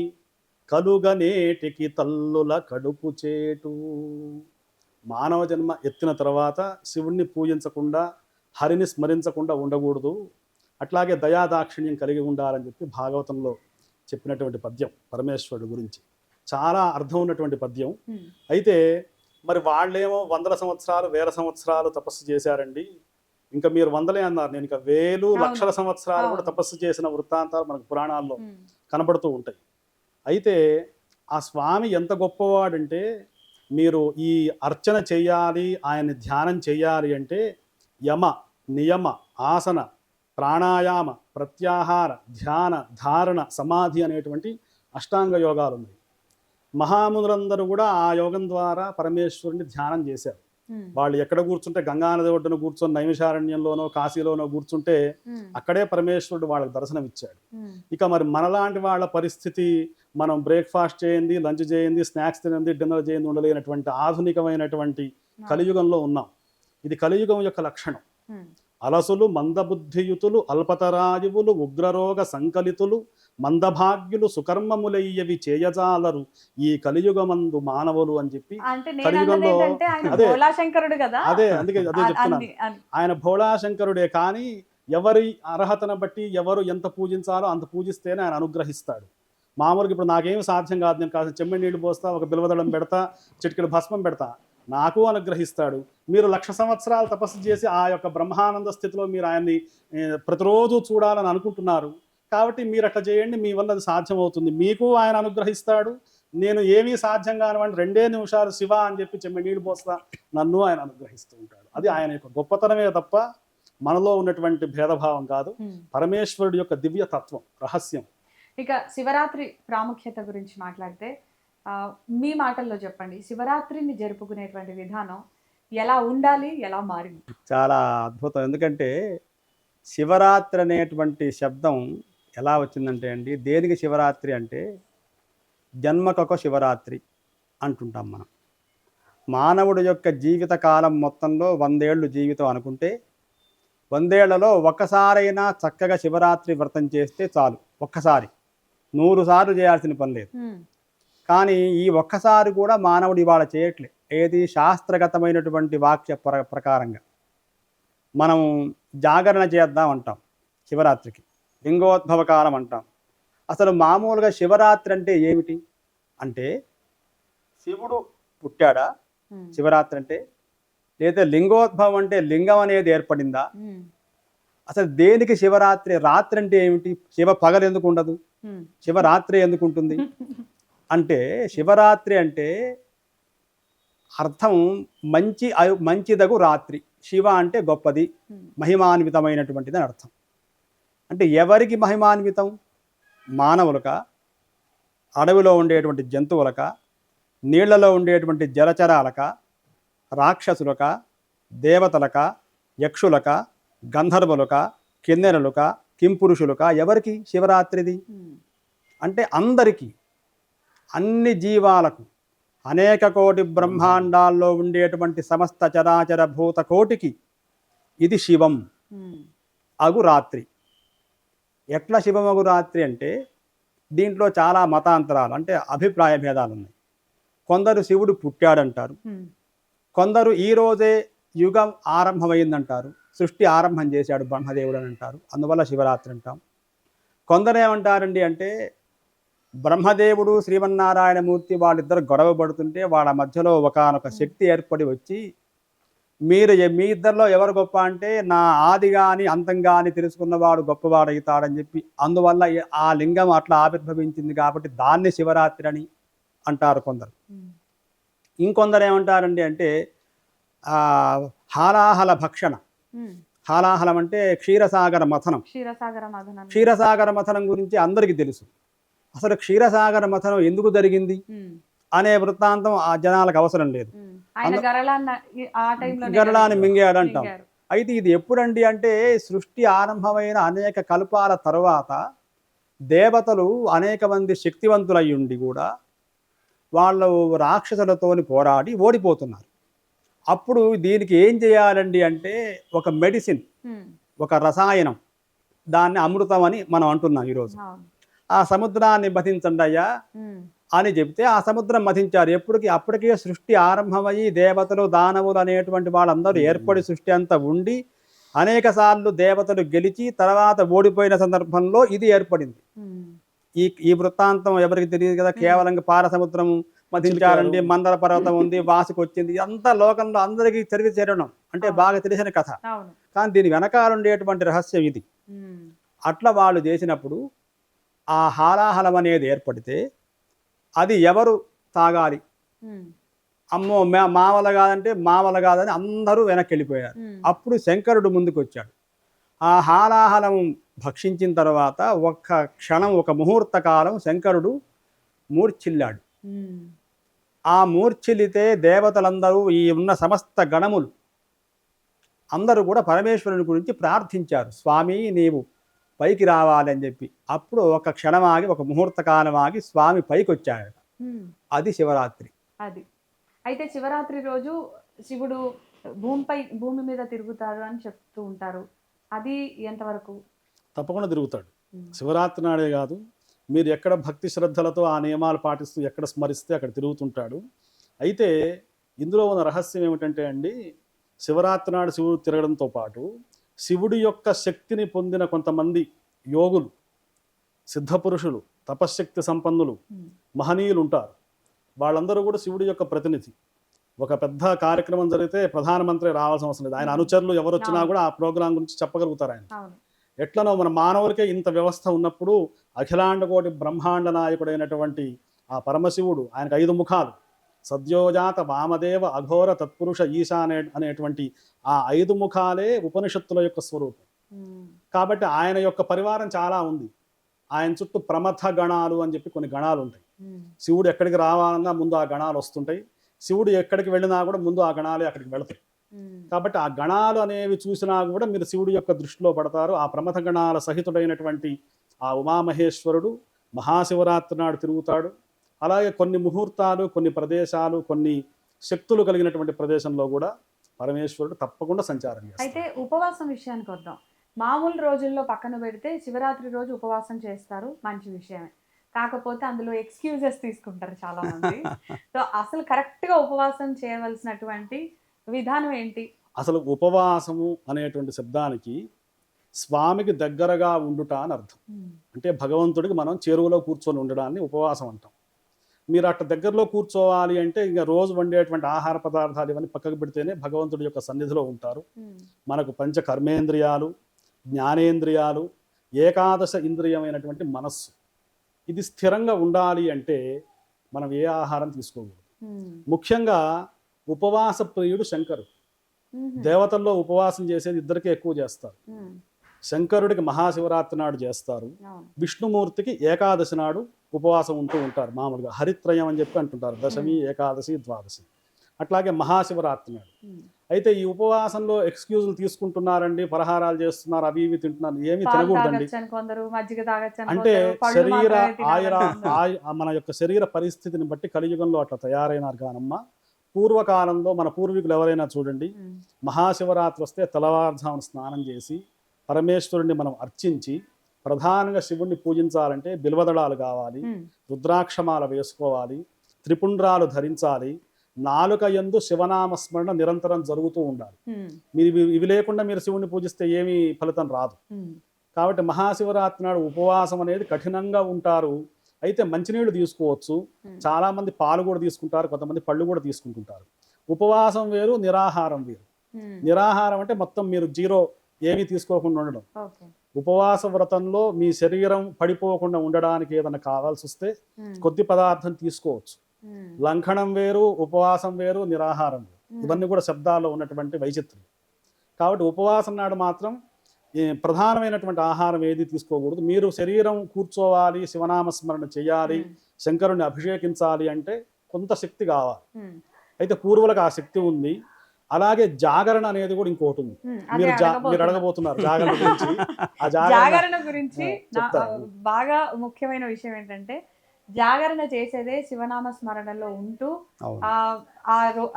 కలుగనేటికి తల్లుల కడుపు చేటు. మానవ జన్మ ఎత్తిన తర్వాత శివుణ్ణి పూజించకుండా హరిని స్మరించకుండా ఉండకూడదు, అట్లాగే దయాదాక్షిణ్యం కలిగి ఉండాలని చెప్పి భాగవతంలో చెప్పినటువంటి పద్యం పరమేశ్వరుడు గురించి చాలా అర్థం ఉన్నటువంటి పద్యం. అయితే మరి వాళ్ళేమో వందల సంవత్సరాలు వేల సంవత్సరాలు తపస్సు చేశారండి, ఇంకా మీరు వందలే అన్నారు, నేను ఇంకా వేలు లక్షల సంవత్సరాలు కూడా తపస్సు చేసిన వృత్తాంతాలు మనకు పురాణాల్లో కనబడుతూ ఉంటాయి. అయితే ఆ స్వామి ఎంత గొప్పవాడంటే, మీరు ఈ అర్చన చెయ్యాలి, ఆయన్ని ధ్యానం చెయ్యాలి అంటే యమ నియమ ఆసన ప్రాణాయామ ప్రత్యాహార ధ్యాన ధారణ సమాధి అనేటువంటి అష్టాంగ యోగాలు ఉన్నాయి. మహామునులందరూ కూడా ఆ యోగం ద్వారా పరమేశ్వరుని ధ్యానం చేశారు. వాళ్ళు ఎక్కడ కూర్చుంటే గంగానది ఒడ్డున కూర్చొని నైమిషారణ్యంలోనో కాశీలోనో కూర్చుంటే అక్కడే పరమేశ్వరుడు వాళ్ళకి దర్శనం ఇచ్చాడు. ఇక మరి మనలాంటి వాళ్ళ పరిస్థితి, మనం బ్రేక్ఫాస్ట్ చేయండి, లంచ్ చేయండి, స్నాక్స్ తినండి, డిన్నర్ చేయండి ఉండలేనటువంటి ఆధునికమైనటువంటి కలియుగంలో ఉన్నాం. ఇది కలియుగం యొక్క లక్షణం. అలసులు మందబుద్ధియుతులు అల్పతరాయువులు ఉగ్రరోగ సంకలితులు మందభాగ్యులు సుకర్మములయ్యవి చేయజాలరు ఈ కలియుగమందు మానవులు అని చెప్పి కలియుగంలో అదే అందుకే చెప్తున్నాను, ఆయన భోళాశంకరుడే. కానీ ఎవరి అర్హతను బట్టి ఎవరు ఎంత పూజించాలో అంత పూజిస్తేనే ఆయన అనుగ్రహిస్తాడు. మామూలుగా ఇప్పుడు నాకేమి సాధ్యం కాదు, నేను కాస్త చెమ్మె నీళ్లు పోస్తా, ఒక బిల్వదళం పెడతా, చిటికెడు భస్మం పెడతా, నాకు అనుగ్రహిస్తాడు. మీరు 1,00,000 సంవత్సరాలు తపస్సు చేసి ఆ యొక్క బ్రహ్మానంద స్థితిలో మీరు ఆయన్ని ప్రతిరోజు చూడాలని అనుకుంటున్నారు కాబట్టి మీరు అట్లా చేయండి, మీ వల్ల అది సాధ్యమవుతుంది, మీకు ఆయన అనుగ్రహిస్తాడు. నేను ఏమీ సాధ్యం కానివ్వండి 2 నిమిషాలు శివ అని చెప్పి చెమ్మె నీళ్ళు పోస్తా, నన్ను ఆయన అనుగ్రహిస్తూ ఉంటాడు. అది ఆయన యొక్క గొప్పతనమే తప్ప మనలో ఉన్నటువంటి భేదభావం కాదు, పరమేశ్వరుడు యొక్క దివ్య తత్వం రహస్యం. ఇక శివరాత్రి ప్రాముఖ్యత గురించి మాట్లాడితే మీ మాటల్లో చెప్పండి, శివరాత్రిని జరుపుకునేటువంటి విధానం ఎలా ఉండాలి, ఎలా మారింది? చాలా అద్భుతం. ఎందుకంటే శివరాత్రి అనేటువంటి శబ్దం ఎలా వచ్చిందంటే అండి, దేనికి శివరాత్రి అంటే జన్మకొక శివరాత్రి అంటుంటాం మనం. మానవుడి యొక్క జీవిత కాలం మొత్తంలో 100 ఏళ్ళు జీవితం అనుకుంటే 100 ఏళ్లలో ఒక్కసారైనా చక్కగా శివరాత్రి వ్రతం చేస్తే చాలు. ఒక్కసారి 100 సార్లు చేయాల్సిన పని లేదు. కానీ ఈ ఒక్కసారి కూడా మానవుడు ఇవాళ చేయట్లే. ఏది శాస్త్రగతమైనటువంటి వాక్య ప్రకారంగా మనం జాగరణ చేద్దాం అంటాం, శివరాత్రికి లింగోద్భవ కాలం అంటాం. అసలు మామూలుగా శివరాత్రి అంటే ఏమిటి అంటే, శివుడు పుట్టాడా శివరాత్రి అంటే, లేదా లింగోద్భవం అంటే లింగం అనేది ఏర్పడిందా? అసలు దేనికి శివరాత్రి? రాత్రి అంటే ఏమిటి? శివ పగలు ఎందుకు ఉండదు, శివరాత్రి ఎందుకు ఉంటుంది అంటే, శివరాత్రి అంటే అర్థం మంచిదగు రాత్రి. శివ అంటే గొప్పది, మహిమాన్వితమైనటువంటిది అని అర్థం. అంటే ఎవరికి మహిమాన్వితం? మానవులక, అడవిలో ఉండేటువంటి జంతువులక, నీళ్లలో ఉండేటువంటి జలచరాలక, రాక్షసులక, దేవతలక, యక్షులక, గంధర్వులక, కిన్నెరలుక, కింపురుషులక, ఎవరికి శివరాత్రిది? అంటే అందరికీ, అన్ని జీవాలకు, అనేక కోటి బ్రహ్మాండాల్లో ఉండేటువంటి సమస్త చరాచర భూత కోటికి ఇది శివం అగు రాత్రి. ఎట్లా శివమగు రాత్రి అంటే దీంట్లో చాలా మతాంతరాలు, అంటే అభిప్రాయ భేదాలు ఉన్నాయి. కొందరు శివుడు పుట్టాడంటారు, కొందరు ఈరోజే యుగం ఆరంభమైందంటారు, సృష్టి ఆరంభం చేశాడు బ్రహ్మదేవుడు అని అంటారు, అందువల్ల శివరాత్రి అంటాం. కొందరు ఏమంటారండి అంటే బ్రహ్మదేవుడు శ్రీమన్నారాయణమూర్తి వాళ్ళిద్దరు గొడవ పడుతుంటే వాళ్ళ మధ్యలో ఒకానొక శక్తి ఏర్పడి వచ్చి మీ ఇద్దరిలో ఎవరు గొప్ప అంటే నా ఆది కానీ అంతం కానీ తెలుసుకున్నవాడు గొప్పవాడు అవుతాడని చెప్పి, అందువల్ల ఆ లింగం అట్లా ఆవిర్భవించింది కాబట్టి దాన్ని శివరాత్రి అని అంటారు కొందరు. ఇంకొందరు ఏమంటారండి అంటే హాలాహల భక్షణ. హాలాహలం అంటే క్షీరసాగర మథనం. క్షీరసాగర మథనం గురించి అందరికీ తెలుసు. అసలు క్షీరసాగర మథనం ఎందుకు జరిగింది అనే వృత్తాంతం ఆ జనాలకు అవసరం లేదు. గరళాన్ని మింగాడు అంటాం. అయితే ఇది ఎప్పుడండి అంటే సృష్టి ఆరంభమైన అనేక కల్పాల తరువాత దేవతలు అనేక మంది శక్తివంతులయ్యుండి కూడా వాళ్ళు రాక్షసులతోని పోరాడి ఓడిపోతున్నారు. అప్పుడు దీనికి ఏం చేయాలండి అంటే ఒక మెడిసిన్, ఒక రసాయనం, దాన్ని అమృతం అని మనం అంటున్నాం ఈరోజు. ఆ సముద్రాన్ని మథించండి అయ్యా అని చెప్తే ఆ సముద్రం మథించారు. అప్పటికే సృష్టి ఆరంభమయ్యి దేవతలు దానవులు అనేటువంటి వాళ్ళందరూ ఏర్పడి సృష్టి అంతా ఉండి అనేక సార్లు దేవతలు గెలిచి తర్వాత ఓడిపోయిన సందర్భంలో ఇది ఏర్పడింది. ఈ వృత్తాంతం ఎవరికి తెలియదు కదా, కేవలం పారసముద్రం మథించారండి, మందర పర్వతం ఉంది, వాసుకు వచ్చింది, అంతా లోకంలో అందరికీ చేరడం అంటే బాగా తెలిసిన కథ. కానీ దీని వెనకాల ఉండేటువంటి రహస్యం ఇది. అట్లా వాళ్ళు చేసినప్పుడు ఆ హాలాహలం అనేది ఏర్పడితే అది ఎవరు తాగాలి? అమ్మో మావల కాదంటే మావల కాదని అందరూ వెనక్కి వెళ్ళిపోయారు. అప్పుడు శంకరుడు ముందుకు వచ్చాడు. ఆ హాలాహలం భక్షించిన తర్వాత ఒక్క క్షణం, ఒక ముహూర్త కాలం శంకరుడు మూర్ఛిల్లాడు. ఆ మూర్ఛిల్లితే దేవతలందరూ, ఈ ఉన్న సమస్త గణములు అందరూ కూడా పరమేశ్వరుని గురించి ప్రార్థించారు, స్వామి నీవు పైకి రావాలి అని చెప్పి. అప్పుడు ఒక క్షణం ఆగి, ఒక ముహూర్త కాలం ఆగి స్వామి పైకి వచ్చాడట. అది శివరాత్రి. అది అయితే శివరాత్రి రోజు శివుడు భూమి మీద తిరుగుతాడు అని చెప్తూ ఉంటారు. అది ఎంతవరకు? తప్పకుండా తిరుగుతాడు. శివరాత్రి నాడే కాదు, మీరు ఎక్కడ భక్తి శ్రద్ధలతో ఆ నియమాలు పాటిస్తూ ఎక్కడ స్మరిస్తే అక్కడ తిరుగుతుంటాడు. అయితే ఇందులో ఉన్న రహస్యం ఏమిటంటే అండి, శివరాత్రి నాడు శివుడు తిరగడంతో పాటు శివుడి యొక్క శక్తిని పొందిన కొంతమంది యోగులు, సిద్ధపురుషులు, తపశ్శక్తి సంపన్నులు, మహనీయులు ఉంటారు. వాళ్ళందరూ కూడా శివుడి యొక్క ప్రతినిధి. ఒక పెద్ద కార్యక్రమం జరిగితే ప్రధానమంత్రి రావాల్సిన అవసరం లేదు, ఆయన అనుచరులు ఎవరు వచ్చినా కూడా ఆ ప్రోగ్రాం గురించి చెప్పగలుగుతారు ఆయన. ఎట్లనో మన మానవులకే ఇంత వ్యవస్థ ఉన్నప్పుడు అఖిలాండ కోటి బ్రహ్మాండ నాయకుడైనటువంటి ఆ పరమశివుడు, ఆయనకు 5 ముఖాలు, సద్యోజాత వామదేవ అఘోర తత్పురుష ఈశా అనేటువంటి ఆ 5 ముఖాలే ఉపనిషత్తుల యొక్క స్వరూపం. కాబట్టి ఆయన యొక్క పరివారం చాలా ఉంది. ఆయన చుట్టూ ప్రమథ గణాలు అని చెప్పి కొన్ని గణాలు ఉంటాయి. శివుడు ఎక్కడికి రావాలన్నా ముందు ఆ గణాలు వస్తుంటాయి, శివుడు ఎక్కడికి వెళ్ళినా కూడా ముందు ఆ గణాలే అక్కడికి వెళతాయి. కాబట్టి ఆ గణాలు అనేవి చూసినా కూడా మీరు శివుడి యొక్క దృష్టిలో పడతారు. ఆ ప్రమథ గణాల సహితుడైనటువంటి ఆ ఉమామహేశ్వరుడు మహాశివరాత్రి నాడు తిరుగుతాడు. అలాగే కొన్ని ముహూర్తాలు, కొన్ని ప్రదేశాలు, కొన్ని శక్తులు కలిగినటువంటి ప్రదేశంలో కూడా పరమేశ్వరుడు తప్పకుండా సంచారం చేస్తాడు. అయితే ఉపవాసం విషయానికి వద్దాం. మామూలు రోజుల్లో పక్కన పెడితే శివరాత్రి రోజు ఉపవాసం చేస్తారు, మంచి విషయమే. కాకపోతే అందులో ఎక్స్క్యూజెస్ తీసుకుంటారు చాలా మంది. సో అసలు కరెక్ట్గా ఉపవాసం చేయవలసినటువంటి విధానం ఏంటి? అసలు ఉపవాసము అనేటువంటి శబ్దానికి స్వామికి దగ్గరగా ఉండుట అని అర్థం. అంటే భగవంతుడికి మనం చేరువలో కూర్చొని ఉండడాన్ని ఉపవాసం అంటాం. మీరు అట్ట దగ్గరలో కూర్చోవాలి అంటే ఇంకా రోజు వండేటువంటి ఆహార పదార్థాలు ఇవన్నీ పక్కకు పెడితేనే భగవంతుడి యొక్క సన్నిధిలో ఉంటారు. మనకు పంచ కర్మేంద్రియాలు, జ్ఞానేంద్రియాలు, ఏకాదశ ఇంద్రియమైనటువంటి మనస్సు, ఇది స్థిరంగా ఉండాలి అంటే మనం ఏ ఆహారం తీసుకోకూడదు. ముఖ్యంగా ఉపవాస ప్రియుడు శంకరుడు. దేవతల్లో ఉపవాసం చేసేది ఇద్దరికే ఎక్కువ చేస్తారు. శంకరుడికి మహాశివరాత్రి నాడు చేస్తారు, అవును. విష్ణుమూర్తికి ఏకాదశి నాడు ఉపవాసం ఉంటూ ఉంటారు. మామూలుగా హరిత్రయం అని చెప్పి అంటుంటారు, దశమి, ఏకాదశి, ద్వాదశి. అట్లాగే మహాశివరాత్రి నాడు. అయితే ఈ ఉపవాసంలో ఎక్స్క్యూజులు తీసుకుంటున్నారండి, పలహారాలు చేస్తున్నారు, అవి ఇవి తింటున్నారు, ఏమీ పాలు తినకూడదండి. తాగొచ్చని కొందరు, మజ్జిగ తాగొచ్చని అంటే కొందరు, పళ్ళు శరీర మాత్రమే తినాలని ఆయుర కొందరు. మన యొక్క శరీర పరిస్థితిని బట్టి కలియుగంలో అట్లా తయారైనారు కానమ్మ. పూర్వకాలంలో మన పూర్వీకులు ఎవరైనా చూడండి, ఉమ్, మహాశివరాత్రి వస్తే తెల్లవారుజామున స్నానం చేసి పరమేశ్వరుణ్ణి మనం అర్చించి, ప్రధానంగా శివుణ్ణి పూజించాలంటే బిల్వదళాలు కావాలి, ఉమ్, రుద్రాక్షమాల వేసుకోవాలి, త్రిపుండ్రాలు ధరించాలి, నాలుక యందు శివనామస్మరణ నిరంతరం జరుగుతూ ఉండాలి. ఉమ్, మీరు ఇవి లేకుండా మీరు శివుణ్ణి పూజిస్తే ఏమీ ఫలితం రాదు. ఉమ్, కాబట్టి మహాశివరాత్రి నాడు ఉపవాసం అనేది కఠినంగా ఉంటారు. అయితే మంచినీళ్ళు తీసుకోవచ్చు, చాలామంది పాలు కూడా తీసుకుంటారు, కొంతమంది పళ్ళు కూడా తీసుకుంటుంటారు. ఉపవాసం వేరు, నిరాహారం వేరు. ఉమ్, నిరాహారం అంటే మొత్తం మీరు జీరో, ఏమీ తీసుకోకుండా ఉండడం. ఓకే. ఉపవాస వ్రతంలో మీ శరీరం పడిపోకుండా ఉండడానికి ఏదైనా కావాల్సి వస్తే ఉమ్, కొద్ది పదార్థం తీసుకోవచ్చు. ఉమ్, లంఘనం వేరు, ఉపవాసం వేరు, నిరాహారం వేరు. ఇవన్నీ కూడా శబ్దాల్లో ఉన్నటువంటి వైచిత్రం. కాబట్టి ఉపవాసం నాడు మాత్రం ఈ ప్రధానమైనటువంటి ఆహారం ఏది తీసుకోకూడదు. మీరు శరీరం కూర్చోవాలి, శివనామస్మరణ చేయాలి, శంకరుణ్ణి అభిషేకించాలి అంటే కొంత శక్తి కావాలి. ఉమ్, అయితే పూర్వులకు ఆ శక్తి ఉంది. అలాగే జాగరణ అనేది కూడా ఇంకోటి ఉంది. ఉమ్, మీరు అదే మీరు అడగబోతున్నారు జాగరణ గురించి. ఆ జాగరణ గురించి చెప్తాను. బాగా ముఖ్యమైన విషయం ఏంటంటే, జాగరణ చేసేదే శివనామ స్మరణలో ఉంటూ అవును.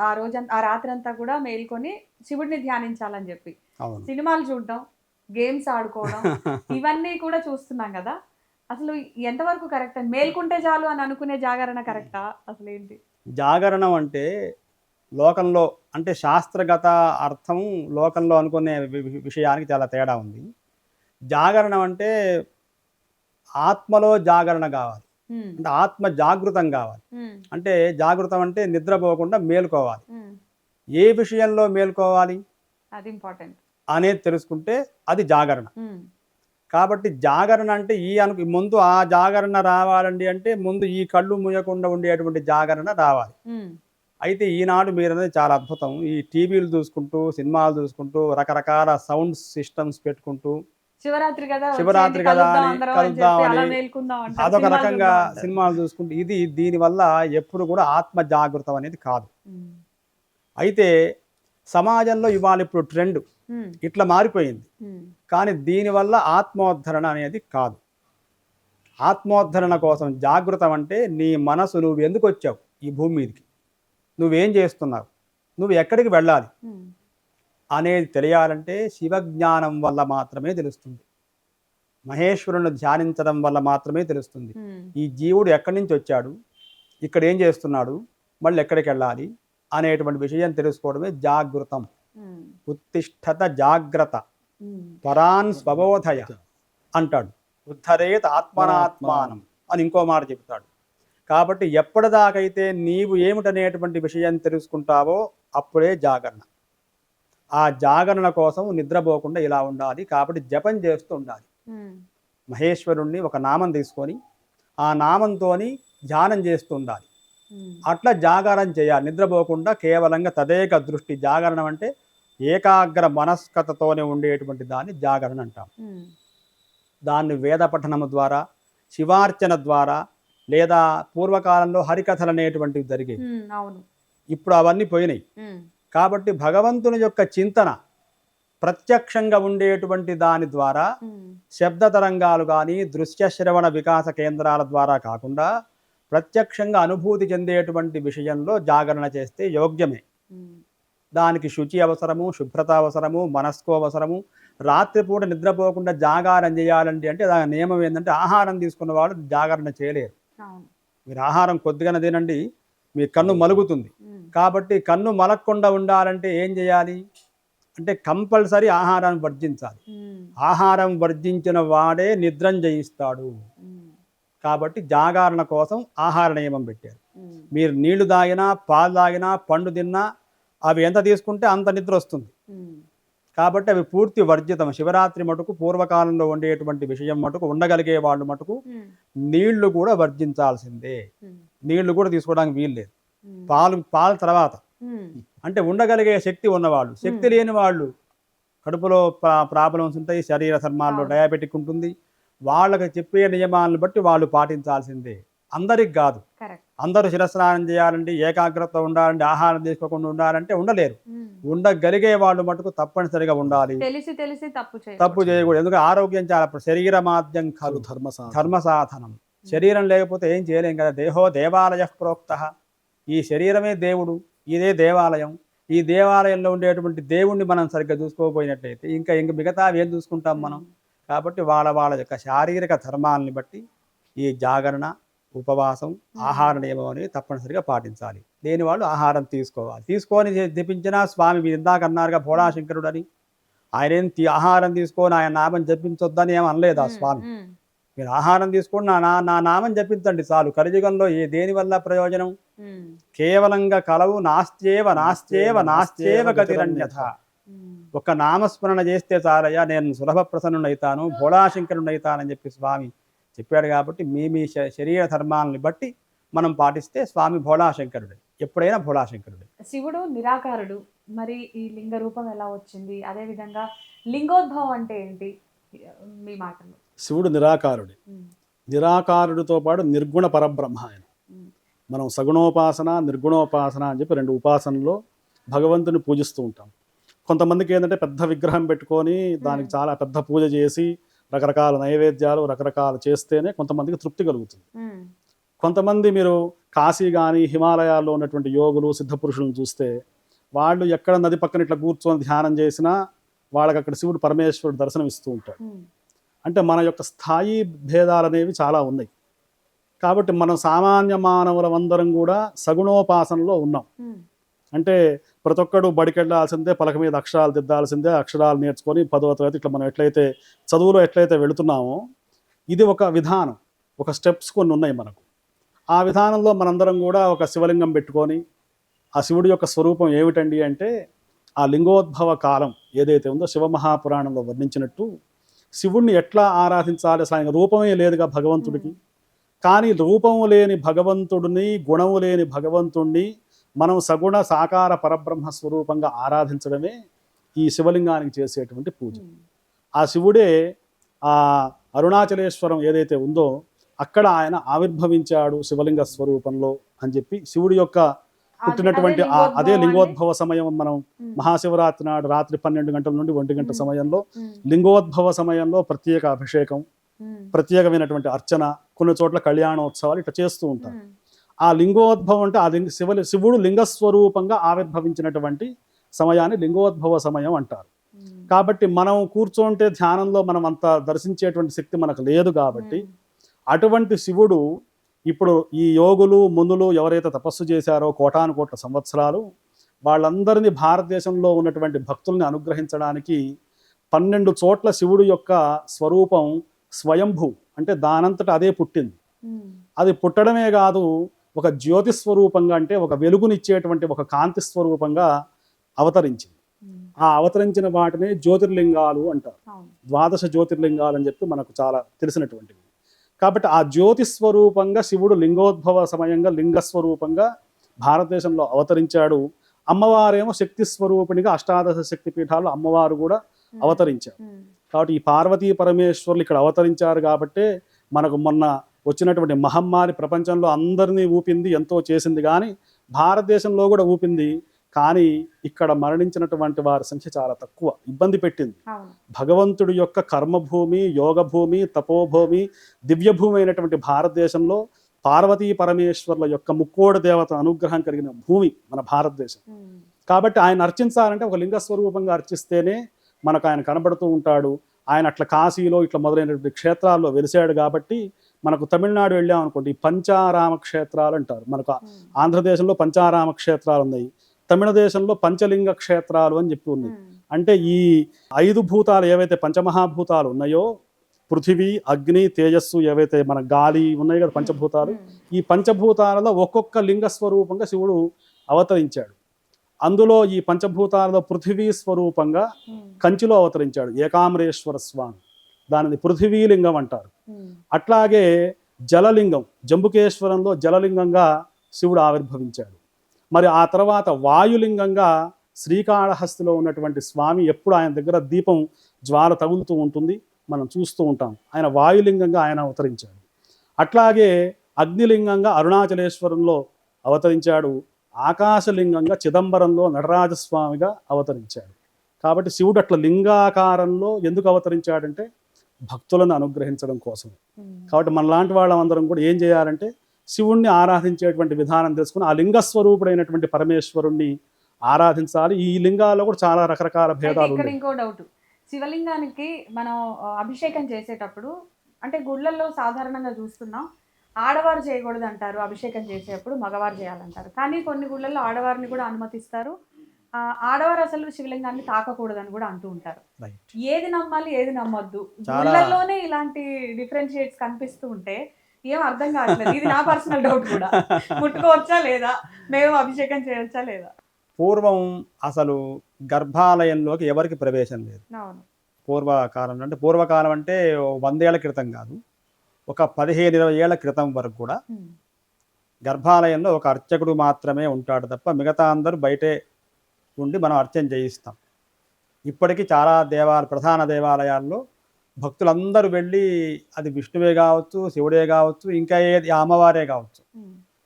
ఆ రోజంతా, ఆ రాత్రంతా కూడా మేల్కొని శివుడిని ధ్యానించాలని చెప్పి. అవును. సినిమాలు చూడడం, గేమ్స్ ఆడుకోవడం, ఇవన్నీ కూడా చూస్తున్నాం కదా. అసలు ఎంతవరకు కరెక్ట్? మేల్కుంటే చాలు అని అనుకునే జాగరణ కరెక్టా? అసలు ఏంటి జాగరణం అంటే లోకంలో, అంటే శాస్త్రగత అర్థం లోకంలో అనుకునే విషయానికి చాలా తేడా ఉంది. జాగరణం అంటే ఆత్మలో జాగరణ కావాలి, ఉమ్, అంటే ఆత్మ జాగృతం కావాలి. ఉమ్, అంటే జాగృతం అంటే నిద్రపోకుండా మేలుకోవాలి. ఉమ్, ఏ విషయంలో మేలుకోవాలి అది ఇంపార్టెంట్. అనేది తెలుసుకుంటే అది జాగరణ. కాబట్టి జాగరణ అంటే ముందు ఆ జాగరణ రావాలండి అంటే ముందు ఈ కళ్ళు మూయకుండా ఉండేటువంటి జాగరణ రావాలి. అయితే ఈనాడు మీరు అనేది చాలా అద్భుతం. ఈ టీవీలు చూసుకుంటూ, సినిమాలు చూసుకుంటూ, రకరకాల సౌండ్ సిస్టమ్స్ పెట్టుకుంటూ, శివరాత్రి కదా అని కలుద్దామని అదొక రకంగా సినిమాలు సినిమాలు చూసుకుంటూ, దీనివల్ల ఎప్పుడు కూడా ఆత్మ జాగృతం అనేది కాదు. అయితే సమాజంలో ఇవాళ ఇప్పుడు ట్రెండ్ ఇట్లా మారిపోయింది. కానీ దీనివల్ల ఆత్మోద్ధరణ అనేది కాదు. ఆత్మోద్ధరణ కోసం జాగృతం అంటే నీ మనసు, నువ్వు ఎందుకు వచ్చావు ఈ భూమి మీదకి, నువ్వేం చేస్తున్నావు, నువ్వు ఎక్కడికి వెళ్ళాలి అనేది తెలియాలంటే శివజ్ఞానం వల్ల మాత్రమే తెలుస్తుంది. మహేశ్వరుని ధ్యానించడం వల్ల మాత్రమే తెలుస్తుంది. ఈ జీవుడు ఎక్కడి నుంచి వచ్చాడు, ఇక్కడ ఏం చేస్తున్నాడు, మళ్ళీ ఎక్కడికి వెళ్ళాలి అనేటువంటి విషయం తెలుసుకోవడమే జాగృతం. ఉత్తిష్ఠత జాగ్రత్త పరాన్ స్వబోధయ అంటాడు. ఉద్ధరేత్ ఆత్మనాత్మానం అని ఇంకో మాట చెప్తాడు. కాబట్టి ఎప్పటిదాకైతే నీవు ఏమిటనేటువంటి విషయం తెలుసుకుంటావో అప్పుడే జాగరణ. ఆ జాగరణ కోసం నిద్రపోకుండా ఇలా ఉండాలి. కాబట్టి జపం చేస్తూ ఉండాలి. మహేశ్వరుణ్ణి ఒక నామం తీసుకొని ఆ నామంతోని ధ్యానం చేస్తూ ఉండాలి. అట్లా జాగరణ చేయాలి, నిద్రపోకుండా కేవలంగా తదేక దృష్టి. జాగరణం అంటే ఏకాగ్ర మనస్కతతోనే ఉండేటువంటి దాన్ని జాగరణ అంటాం. దాన్ని వేద పఠనము ద్వారా, శివార్చన ద్వారా, లేదా పూర్వకాలంలో హరికథలు అనేటువంటివి జరిగాయి. ఇప్పుడు అవన్నీ పోయినాయి. కాబట్టి భగవంతుని యొక్క చింతన ప్రత్యక్షంగా ఉండేటువంటి దాని ద్వారా, శబ్ద తరంగాలు కానీ దృశ్య శ్రవణ వికాస కేంద్రాల ద్వారా కాకుండా ప్రత్యక్షంగా అనుభూతి చెందేటువంటి విషయంలో జాగరణ చేస్తే యోగ్యమే. దానికి శుచి అవసరము, శుభ్రత అవసరము, మనస్కు అవసరము. రాత్రిపూట నిద్రపోకుండా జాగరణ చేయాలంటే అంటే దాని నియమం ఏంటంటే ఆహారం తీసుకున్న వాళ్ళు జాగరణ చేయలేరు. మీరు ఆహారం కొద్దిగానే తినండి, మీ కన్ను మలుగుతుంది. కాబట్టి కన్ను మలగకుండా ఉండాలంటే ఏం చేయాలి అంటే కంపల్సరీ ఆహారాన్ని వర్జించాలి. ఆహారం వర్జించిన వాడే నిద్రం జయిస్తాడు. కాబట్టి జాగరణ కోసం ఆహార నియమం పెట్టారు. మీరు నీళ్లు తాగినా, పాలు తాగినా, పండు తిన్నా అవి ఎంత తీసుకుంటే అంత నిద్ర వస్తుంది. కాబట్టి అవి పూర్తి వర్జితం. శివరాత్రి మటుకు పూర్వకాలంలో ఉండేటువంటి విషయం మటుకు ఉండగలిగే వాళ్ళు మటుకు నీళ్లు కూడా వర్జించాల్సిందే. నీళ్లు కూడా తీసుకోవడానికి వీలు లేదు. పాలు తర్వాత. అంటే ఉండగలిగే శక్తి ఉన్నవాళ్ళు. శక్తి లేని వాళ్ళు కడుపులో ప్రాబ్లమ్స్ ఉంటాయి, శరీర ధర్మాల్లో అవును. డయాబెటిక్ ఉంటుంది. వాళ్ళకి చెప్పే నియమాలను బట్టి వాళ్ళు పాటించాల్సిందే. అందరికి కాదు. కరెక్ట్. అందరూ శిరస్నానం చేయాలంటే, ఏకాగ్రత ఉండాలంటే, ఆహారం తీసుకోకుండా ఉండాలంటే ఉండలేరు. ఉండగలిగే వాళ్ళు మటుకు తప్పనిసరిగా ఉండాలి. తెలిసి తెలిసి తప్పు తప్పు చేయకూడదు. ఎందుకంటే ఆరోగ్యం చాలా శరీరమాద్యం ఖలు ధర్మ సాధనం. శరీరం లేకపోతే ఏం చేయలేం కదా. దేహో దేవాలయ ప్రోక్త. ఈ శరీరమే దేవుడు, ఇదే దేవాలయం. ఈ దేవాలయంలో ఉండేటువంటి దేవుణ్ణి మనం సరిగ్గా చూసుకోకపోయినట్లయితే ఇంకా మిగతా ఏం చూసుకుంటాం మనం. కాబట్టి వాళ్ళ యొక్క శారీరక ధర్మాలని బట్టి ఈ జాగరణ, ఉపవాసం, ఆహార నియమం అనేవి తప్పనిసరిగా పాటించాలి. లేని వాళ్ళు ఆహారం తీసుకోవాలి. తీసుకొని జపించిన స్వామి మీరు ఇందాక అన్నారుగా భోళాశంకరుడు అని, ఆయన ఏం ఆహారం తీసుకొని ఆయన నామం జపించొద్దని ఏం అనలేదు ఆ స్వామి. మీరు ఆహారం తీసుకొని నా నామం జపించండి చాలు. కలియుగంలో దేనివల్ల ప్రయోజనం? కేవలంగా కలవు నాస్త్యేవ గతిరన్యథ. ఒక నామస్మరణ చేస్తే చాలయ్యా, నేను సులభ ప్రసన్నుడైతాను, భోళాశంకరుడైతానని చెప్పి స్వామి చెప్పాడు. కాబట్టి మీ శరీర ధర్మాలని బట్టి మనం పాటిస్తే స్వామి భోళాశంకరుడే, ఎప్పుడైనా భోళాశంకరుడే. శివుడు నిరాకారుడు, మరి ఈ లింగ రూపం ఎలా వచ్చింది? అదే విధంగా లింగోద్భవం అంటే ఏంటి మీ మాటలో? శివుడు నిరాకారుడే. నిరాకారుడితో పాటు నిర్గుణ పరబ్రహ్మ ఆయన. మనం సగుణోపాసన, నిర్గుణోపాసన అని చెప్పి 2 ఉపాసనలో భగవంతుని పూజిస్తూ ఉంటాం. కొంతమందికి ఏంటంటే పెద్ద విగ్రహం పెట్టుకొని దానికి చాలా పెద్ద పూజ చేసి రకరకాల నైవేద్యాలు రకరకాలు చేస్తేనే కొంతమందికి తృప్తి కలుగుతుంది. కొంతమంది మీరు కాశీ కానీ హిమాలయాల్లో ఉన్నటువంటి యోగులు, సిద్ధపురుషులను చూస్తే వాళ్ళు ఎక్కడ నది పక్కన ఇట్లా కూర్చొని ధ్యానం చేసినా వాళ్ళకి అక్కడ శివుడు పరమేశ్వరుడు దర్శనం ఇస్తూ ఉంటాడు. అంటే మన యొక్క స్థాయి భేదాలు అనేవి చాలా ఉన్నాయి. కాబట్టి మనం సామాన్య మానవులమందరం కూడా సగుణోపాసనలో ఉన్నాం. అంటే ప్రతి ఒక్కడు బడికెళ్ళాల్సిందే, పలక మీద అక్షరాలు దిద్దాల్సిందే, అక్షరాలు నేర్చుకొని 10వ తరగతి ఇట్లా మనం ఎట్లయితే చదువులో ఎట్లయితే వెళుతున్నామో ఇది ఒక విధానం, ఒక స్టెప్స్ కొన్ని ఉన్నాయి మనకు. ఆ విధానంలో మనందరం కూడా ఒక శివలింగం పెట్టుకొని ఆ శివుడి యొక్క స్వరూపం ఏమిటండి అంటే ఆ లింగోద్భవ కాలం ఏదైతే ఉందో శివమహాపురాణంలో వర్ణించినట్టు శివుణ్ణి ఎట్లా ఆరాధించాలి, అసలు ఆయన రూపమే లేదుగా భగవంతుడికి. కానీ రూపము లేని భగవంతుడిని, గుణము లేని భగవంతుడిని మనం సగుణ సాకార పరబ్రహ్మ స్వరూపంగా ఆరాధించడమే ఈ శివలింగానికి చేసేటువంటి పూజ. ఆ శివుడే ఆ అరుణాచలేశ్వరం ఏదైతే ఉందో అక్కడ ఆయన ఆవిర్భవించాడు శివలింగ స్వరూపంలో అని చెప్పి శివుడి యొక్క పుట్టినటువంటి అదే లింగోద్భవ సమయం మనం మహాశివరాత్రి నాడు రాత్రి 12 గంటల నుండి 1 గంట సమయంలో లింగోద్భవ సమయంలో ప్రత్యేక అభిషేకం, ప్రత్యేకమైనటువంటి అర్చన, కొన్ని చోట్ల కళ్యాణోత్సవాలు ఇట్లా చేస్తూ ఉంటారు. ఆ లింగోద్భవం అంటే ఆ శివుడు లింగస్వరూపంగా ఆవిర్భవించినటువంటి సమయాన్ని లింగోద్భవ సమయం అంటారు. కాబట్టి మనం కూర్చోంటే ధ్యానంలో మనం అంత దర్శించేటువంటి శక్తి మనకు లేదు. కాబట్టి అటువంటి శివుడు ఇప్పుడు ఈ యోగులు మునులు ఎవరైతే తపస్సు చేశారో కోటాను కోట్ల సంవత్సరాలు వాళ్ళందరినీ భారతదేశంలో ఉన్నటువంటి భక్తుల్ని అనుగ్రహించడానికి 12 చోట్ల శివుడు యొక్క స్వరూపం స్వయంభూ అంటే దానంతట అదే పుట్టింది. అది పుట్టడమే కాదు, ఒక జ్యోతి స్వరూపంగా అంటే ఒక వెలుగునిచ్చేటువంటి ఒక కాంతి స్వరూపంగా అవతరించింది. ఆ అవతరించిన వాటిని జ్యోతిర్లింగాలు అంటారు. 12 జ్యోతిర్లింగాలు అని చెప్పి మనకు చాలా తెలిసినటువంటివి. కాబట్టి ఆ జ్యోతి స్వరూపంగా శివుడు లింగోద్భవ సమయంగా లింగస్వరూపంగా భారతదేశంలో అవతరించాడు. అమ్మవారేమో శక్తి స్వరూపిణిగా 18 శక్తి పీఠాల్లో అమ్మవారు కూడా అవతరించారు. కాబట్టి ఈ పార్వతీ పరమేశ్వరులు ఇక్కడ అవతరించారు. కాబట్టి మనకు మొన్న వచ్చినటువంటి మహమ్మారి ప్రపంచంలో అందరినీ ఊపింది, ఎంతో చేసింది, కానీ భారతదేశంలో కూడా ఊపింది. కానీ ఇక్కడ మరణించినటువంటి వారి సంఖ్య చాలా తక్కువ, ఇబ్బంది పెట్టింది. భగవంతుడి యొక్క కర్మభూమి, యోగభూమి, తపోభూమి, దివ్యభూమి అయినటువంటి భారతదేశంలో పార్వతీ పరమేశ్వర్ల యొక్క ముక్కోడి దేవత అనుగ్రహం కలిగిన భూమి మన భారతదేశం. కాబట్టి ఆయన అర్చించాలంటే ఒక లింగస్వరూపంగా అర్చిస్తేనే మనకు ఆయన కనబడుతూ ఉంటాడు. ఆయన అట్లా కాశీలో ఇట్లా మొదలైనటువంటి క్షేత్రాల్లో వెలిసాడు. కాబట్టి మనకు తమిళనాడు వెళ్ళామనుకోండి, పంచారామ క్షేత్రాలు అంటారు. మనకు ఆంధ్రదేశంలో పంచారామ క్షేత్రాలు ఉన్నాయి, తమిళ దేశంలో పంచలింగ క్షేత్రాలు అని చెప్పి ఉన్నాయి. అంటే ఈ 5 భూతాలు ఏవైతే పంచమహాభూతాలు ఉన్నాయో, పృథివీ, అగ్ని, తేజస్సు, ఏవైతే మన గాలి ఉన్నాయి కదా పంచభూతాలు, ఈ పంచభూతాలలో ఒక్కొక్క లింగ స్వరూపంగా శివుడు అవతరించాడు. అందులో ఈ పంచభూతాలలో పృథివీ స్వరూపంగా కంచిలో అవతరించాడు ఏకామరేశ్వర స్వామి, దానిని పృథివీలింగం అంటారు. అట్లాగే జలలింగం జంబుకేశ్వరంలో జలలింగంగా శివుడు ఆవిర్భవించాడు. మరి ఆ తర్వాత వాయులింగంగా శ్రీకాళహస్తిలో ఉన్నటువంటి స్వామి ఎప్పుడు ఆయన దగ్గర దీపం జ్వాల తగులుతూ ఉంటుంది, మనం చూస్తూ ఉంటాం. ఆయన వాయులింగంగా ఆయన అవతరించాడు. అట్లాగే అగ్నిలింగంగా అరుణాచలేశ్వరంలో అవతరించాడు. ఆకాశలింగంగా చిదంబరంలో నటరాజస్వామిగా అవతరించాడు. కాబట్టి శివుడు అట్లా లింగాకారంలో ఎందుకు అవతరించాడంటే భక్తులను అనుగ్రహించడం కోసం. కాబట్టి మనలాంటి వాళ్ళందరం కూడా ఏం చేయాలంటే శివుణ్ణి ఆరాధించేటువంటి విధానం తెలుసుకుని ఆ లింగస్వరూపుడైనటువంటి పరమేశ్వరుణ్ణి ఆరాధించాలి. ఈ లింగాల్లో కూడా చాలా రకరకాల భేదాలు ఇక్కడ ఉన్నాయి. ఇంకో డౌట్, శివలింగానికి మనం అభిషేకం చేసేటప్పుడు అంటే గుళ్ళల్లో సాధారణంగా చూస్తున్నాం ఆడవారు చేయకూడదు అంటారు, అభిషేకం చేసేటప్పుడు మగవారు చేయాలంటారు. కానీ కొన్ని గుళ్ళల్లో ఆడవారిని కూడా అనుమతిస్తారు. ఆడవారు అసలు శివలింగాన్ని తాకకూడదని కూడా అంటూ ఉంటారు. రైట్. ఏది నమ్మాలి ఏది నమ్మొద్దు? చాలా- గుళ్ళల్లోనే ఇలాంటి డిఫరెన్షియేట్స్ కనిపిస్తూ ఉంటే ఏం అర్థం కావట్లేదు. ఇది నా పర్సనల్ డౌట్ కూడా. ముట్టుకోవచ్చా లేదా, మేము అభిషేకం చేయొచ్చా లేదా? పూర్వం అసలు గర్భాలయంలోకి ఎవరికి ప్రవేశం లేదు. అవును. పూర్వకాలంలో అంటే పూర్వకాలం అంటే 100 ఏళ్ల క్రితం కాదు, ఒక 15-20 ఏళ్ల క్రితం వరకు కూడా గర్భాలయంలో ఒక అర్చకుడు మాత్రమే ఉంటాడు తప్ప మిగతా అందరూ బయటే ఉండి మనం అర్చన చేయిస్తాం. ఇప్పటికీ చాలా ప్రధాన దేవాలయాల్లో భక్తులందరూ వెళ్ళి, అది విష్ణువే కావచ్చు, శివుడే కావచ్చు, ఇంకా ఏది అమ్మవారే కావచ్చు,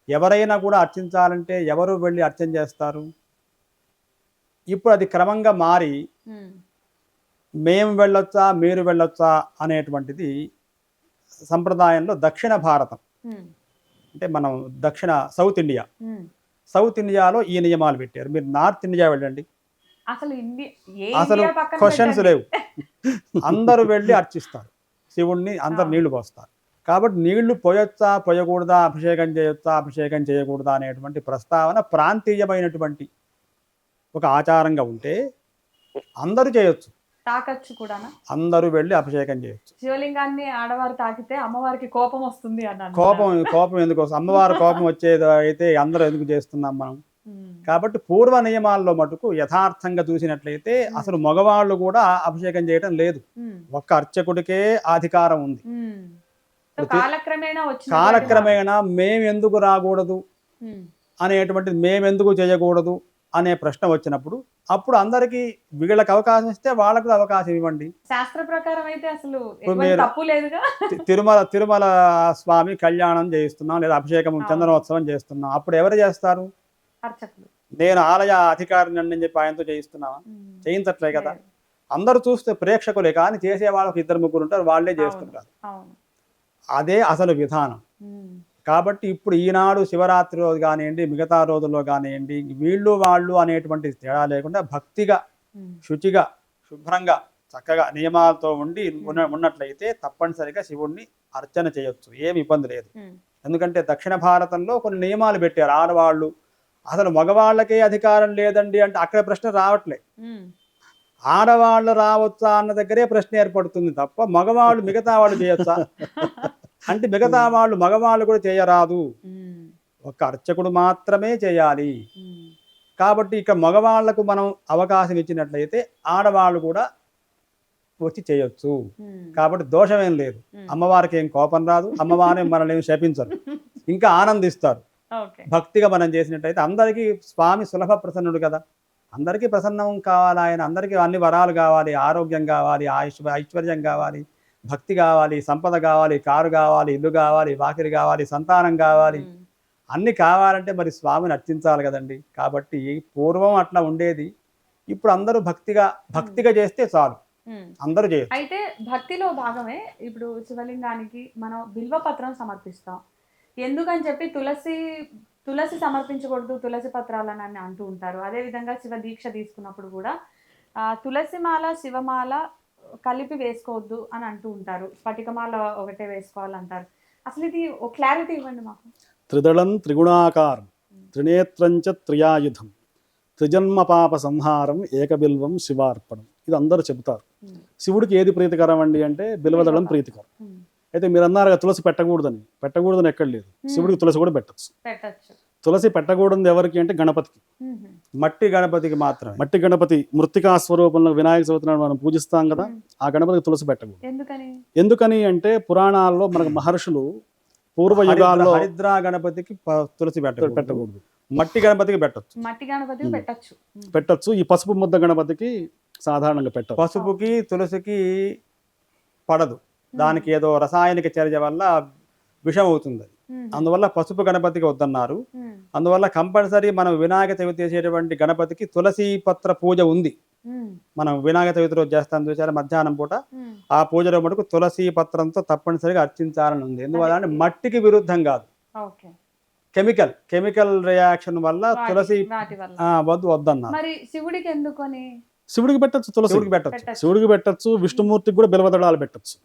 ఎవరైనా కూడా అర్చించాలంటే ఎవరు వెళ్ళి అర్చన చేస్తారు? ఇప్పుడు అది క్రమంగా మారి మేము వెళ్ళొచ్చా మీరు వెళ్ళొచ్చా అనేటువంటిది సంప్రదాయంలో దక్షిణ భారతం అంటే మనం సౌత్ ఇండియాలో ఈ నియమాలు పెట్టారు. మీరు నార్త్ ఇండియా వెళ్ళండి, అసలు క్వశ్చన్స్ లేవు. అందరూ వెళ్ళి అర్చిస్తారు శివుణ్ణి, అందరు నీళ్లు పోస్తారు. కాబట్టి నీళ్లు పోయొచ్చా పోయకూడదా, అభిషేకం చేయొచ్చా అభిషేకం చేయకూడదా అనేటువంటి ప్రస్తావన ప్రాంతీయమైనటువంటి ఒక ఆచారంగా ఉంటే అందరూ చేయొచ్చు, తాకచ్చు కూడా. అందరూ వెళ్ళి అభిషేకం చేయొచ్చు. శివలింగాన్ని ఆడవారు తాకితే అమ్మవారికి కోపం వస్తుంది అన్నారు. కోపం ఎందుకు వస్తుంది? అమ్మవారి కోపం వచ్చేది అయితే అందరూ ఎందుకు చేస్తున్నాం మనం? కాబట్టి పూర్వ నియమాల్లో మటుకు యథార్థంగా చూసినట్లయితే అసలు మగవాళ్ళు కూడా అభిషేకం చేయటం లేదు, ఒక్క అర్చకుడికే అధికారం ఉంది. కాలక్రమేణా మేమెందుకు రాకూడదు అనేటువంటిది, మేమెందుకు చేయకూడదు అనే ప్రశ్న వచ్చినప్పుడు అప్పుడు అందరికి వీళ్ళకి అవకాశం ఇస్తే వాళ్ళకు అవకాశం ఇవ్వండి. శాస్త్ర ప్రకారం అయితే అసలు తప్పు లేదుగా. తిరుమల స్వామి కళ్యాణం చేయిస్తున్నాం లేదా అభిషేకం చందనోత్సవం చేస్తున్నాం, అప్పుడు ఎవరు చేస్తారు? అర్చకులు. నేను ఆలయ అధికారిని అని చెప్పి ఆయనతో చేయిస్తున్నావా? చేయించట్లే కదా. అందరూ చూస్తే ప్రేక్షకులే, కానీ చేసే వాళ్ళకి 2-3 ఉంటారు, వాళ్ళే చేస్తుంటారు. అదే అసలు విధానం. కాబట్టి ఇప్పుడు ఈనాడు శివరాత్రి రోజు కానివ్వండి, మిగతా రోజుల్లో కానివ్వండి, వీళ్ళు వాళ్ళు అనేటువంటి తేడా లేకుండా భక్తిగా, శుచిగా, శుభ్రంగా, చక్కగా నియమాలతో ఉన్నట్లయితే తప్పనిసరిగా శివుణ్ణి అర్చన చేయొచ్చు, ఏమి ఇబ్బంది లేదు. ఎందుకంటే దక్షిణ భారతంలో కొన్ని నియమాలు పెట్టారు. ఆడవాళ్ళు అసలు మగవాళ్ళకే అధికారం లేదండి అంటే అక్కడ ప్రశ్న రావట్లే. ఆడవాళ్ళు రావచ్చా అన్న దగ్గరే ప్రశ్న ఏర్పడుతుంది తప్ప మగవాళ్ళు మిగతా వాళ్ళు చేయొచ్చా అంటే మిగతా వాళ్ళు మగవాళ్ళు కూడా చేయరాదు, ఒక అర్చకుడు మాత్రమే చేయాలి. కాబట్టి ఇక మగవాళ్లకు మనం అవకాశం ఇచ్చినట్లయితే ఆడవాళ్ళు కూడా వచ్చి చేయొచ్చు. కాబట్టి దోషమేం లేదు, అమ్మవారికి ఏం కోపం రాదు, అమ్మవారిని మనల్ని ఏం శపించరు, ఇంకా ఆనందిస్తారు. భక్తిగా మనం చేసినట్టయితే అందరికీ స్వామి సులభ ప్రసన్నుడు కదా, అందరికీ ప్రసన్నం కావాలి, ఆయన అందరికీ అన్ని వరాలు కావాలి, ఆరోగ్యం కావాలి, ఐశ్వర్యం కావాలి, భక్తి కావాలి, సంపద కావాలి, కారు కావాలి, ఇల్లు కావాలి, వాకిలి కావాలి, సంతానం కావాలి, అన్ని కావాలంటే మరి స్వామిని అర్చించాలి కదండి. కాబట్టి పూర్వం అట్లా ఉండేది, ఇప్పుడు అందరూ భక్తిగా చేస్తే చాలు, అందరూ చేయొచ్చు. అయితే భక్తిలో భాగమే ఇప్పుడు శివలింగానికి మనం బిల్వపత్రం సమర్పిస్తాం. ఎందుకని చెప్పి తులసి సమర్పించకూడదు, తులసి పత్రాలని అంటూ ఉంటారు. అదేవిధంగా శివ దీక్ష తీసుకున్నప్పుడు కూడా తులసి మాల శివమాల కలిపి వేసుకోవద్దు అని అంటూ ఉంటారు, స్ఫటికమాల ఒకటే వేసుకోవాలంటారు. అసలు ఇది ఒక క్లారిటీ ఇవ్వండి మాకు. త్రిదళం త్రిగుణాకారం త్రినేత్రంచ త్రియాయుధం త్రిజన్మ పాప సంహారం ఏకబిల్వం శివార్పణం, ఇది అందరూ చెబుతారు. శివుడికి ఏది ప్రీతికరం అండి అంటే బిల్వదళం ప్రీతికరం. అయితే మీరు అన్నారు తులసి పెట్టకూడదని ఎక్కడ లేదు, శివుడికి తులసి కూడా పెట్టచ్చు. తులసి పెట్టకూడదు ఎవరికి అంటే గణపతికి, మట్టి గణపతికి మాత్రమే. మట్టి గణపతి మృత్తికా స్వరూపంలో వినాయక చవితి నాడు మనం పూజిస్తాం కదా, ఆ గణపతికి తులసి పెట్టకూడదు. ఎందుకని అంటే పురాణాల్లో మనకు మహర్షులు పూర్వయుగాల్లో హరిద్రా గణపతికి తులసి పెట్టకూడదు, మట్టి గణపతికి పెట్టొచ్చు. మట్టి గణపతికి పెట్టచ్చు. పెట్టచ్చు. ఈ పసుపు ముద్ద గణపతికి సాధారణంగా పెట్టచ్చు. పసుపుకి తులసికి పడదు, దానికి ఏదో రసాయనిక చర్య వల్ల విషం అవుతుంది అది. అందువల్ల పసుపు గణపతికి వద్దన్నారు. అందువల్ల కంపల్సరీ మనం వినాయక చవితి చేసేటువంటి గణపతికి తులసి పత్ర పూజ ఉంది. మనం వినాయక చవితి రోజు చేస్తాం చూసారా, మధ్యాహ్నం పూట ఆ పూజలో మటుకు తులసి పత్రంతో తప్పనిసరిగా అర్చించాలని ఉంది. ఎందువల్ల అంటే మట్టికి విరుద్ధం కాదు, కెమికల్ రియాక్షన్ వల్ల తులసి వద్దన్నారు. మరి శివుడికి ఎందుకని? శివుడికి పెట్టచ్చు, తులసికి పెట్టచ్చు, శివుడికి పెట్టచ్చు, విష్ణుమూర్తికి కూడా బిల్వదళాలు పెట్టచ్చు.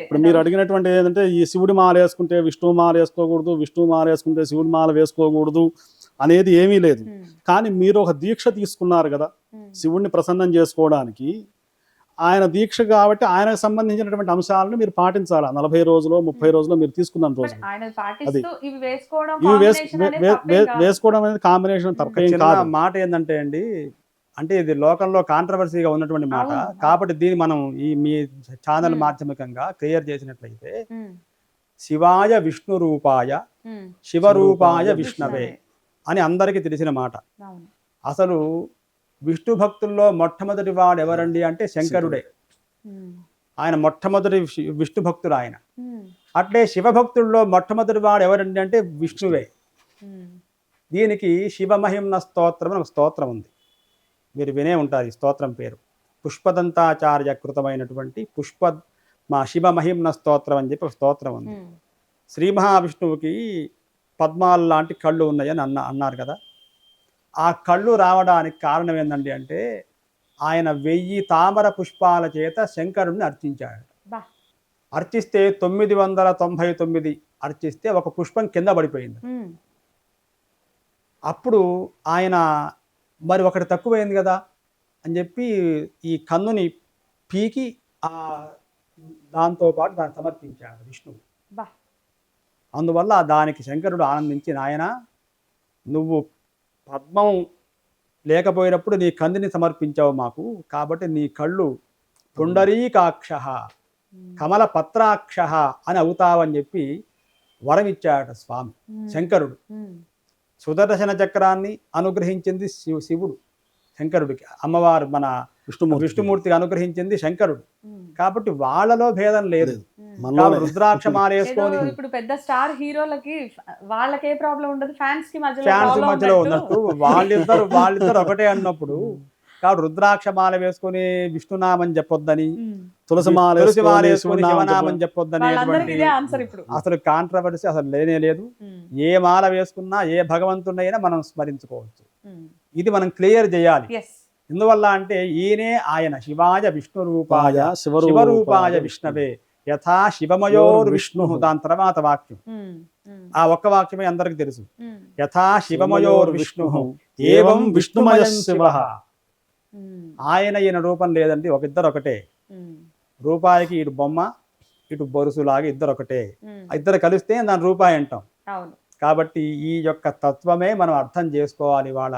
ఇప్పుడు మీరు అడిగినటువంటి ఏంటంటే ఈ శివుడి మాల వేసుకుంటే విష్ణు మాల వేసుకోకూడదు, విష్ణు మాల వేసుకుంటే శివుడి మాల వేసుకోకూడదు అనేది ఏమీ లేదు. కానీ మీరు ఒక దీక్ష తీసుకున్నారు కదా శివుడిని ప్రసన్నం చేసుకోవడానికి, ఆయన దీక్ష కాబట్టి ఆయనకు సంబంధించినటువంటి అంశాలను మీరు పాటించాలి. 40 రోజులు 30 రోజులు మీరు తీసుకున్న రోజు అది ఇవి వేసుకోవడం అనేది కాంబినేషన్ తప్ప మాట ఏంటంటే అండి, అంటే ఇది లోకంలో కాంట్రవర్సీగా ఉన్నటువంటి మాట కాబట్టి దీన్ని మనం ఈ మీ ఛానల్ మాధ్యమికంగా క్లియర్ చేసినట్లయితే శివాయ విష్ణు రూపాయ శివరూపాయ విష్ణవే అని అందరికీ తెలిసిన మాట. అసలు విష్ణు భక్తుల్లో మొట్టమొదటి వాడు ఎవరండి అంటే శంకరుడే. ఆయన మొట్టమొదటి విష్ణు భక్తుడు ఆయన. అట్లే శివభక్తుల్లో మొట్టమొదటి వాడు ఎవరండి అంటే విష్ణువే. దీనికి శివమహిమ్న స్తోత్రం అని ఒక స్తోత్రం ఉంది, మీరు వినే ఉంటారు. ఈ స్తోత్రం పేరు పుష్పదంతాచార్య కృతమైనటువంటి మా శివమహిమ్న స్తోత్రం అని చెప్పి ఒక స్తోత్రం ఉంది. శ్రీ మహావిష్ణువుకి పద్మాలు లాంటి కళ్ళు ఉన్నాయని అన్నారు కదా. ఆ కళ్ళు రావడానికి కారణం ఏంటండి అంటే ఆయన 1000 తామర పుష్పాల చేత శంకరుడిని అర్చించాడు. అర్చిస్తే 999 అర్చిస్తే ఒక పుష్పం కింద పడిపోయింది. అప్పుడు ఆయన మరి ఒకటి తక్కువైంది కదా అని చెప్పి ఈ కన్నుని పీకి దాంతోపాటు దాన్ని సమర్పించాడు విష్ణువు. అందువల్ల దానికి శంకరుడు ఆనందించి, నాయన నువ్వు పద్మం లేకపోయినప్పుడు నీ కందిని సమర్పించావు మాకు, కాబట్టి నీ కళ్ళు పుండరీకాక్ష కమల పత్రాక్ష అని అవుతావని చెప్పి వరం ఇచ్చాడు స్వామి శంకరుడు. సుదర్శన చక్రాన్ని అనుగ్రహించింది శివుడు శంకరుడికి, అమ్మవారు మన విష్ణుమూర్తికి అనుగ్రహించింది శంకరుడు. కాబట్టి వాళ్ళలో భేదం లేదు. రుద్రాక్ష మాల వేసుకొని ఇప్పుడు పెద్ద స్టార్ హీరోలకి వాళ్ళకే ప్రాబ్లం ఉండదు, ఫ్యాన్స్ మధ్యలో ఉన్నట్టు వాళ్ళిద్దరు ఒకటే అన్నప్పుడు కాబట్టి రుద్రాక్ష మాల వేసుకొని విష్ణునామం చెప్పొద్దని, తులసి మాల వేసుకొని శివనామం చెప్పొద్దని అసలు కాంట్రవర్సీ అసలు లేనే లేదు. ఏ మాల వేసుకున్నా ఏ భగవంతుడైనా మనం స్మరించుకోవచ్చు. ఇది మనం క్లియర్ చేయాలి. ఎందువల్ల అంటే ఈయనే ఆయన శివాయ విష్ణు రూపాయ శివరూపాయ విష్ణవే యథా శివమయోర్ విష్ణు. దాని తర్వాత వాక్యం, ఆ ఒక్క వాక్యమే అందరికి తెలుసు. యథా శివమయోర్ విష్ణు ఏవం విష్ణుమయ శివ. ఆయన ఈయన రూపం లేదండి, ఇద్దరు ఒకటే. రూపాయికి ఇటు బొమ్మ ఇటు బొరుసులాగా ఇద్దరు ఒకటే. ఇద్దరు కలిస్తే దాని రూపాయి అంటాం. కాబట్టి ఈ యొక్క తత్వమే మనం అర్థం చేసుకోవాలి. వాళ్ళ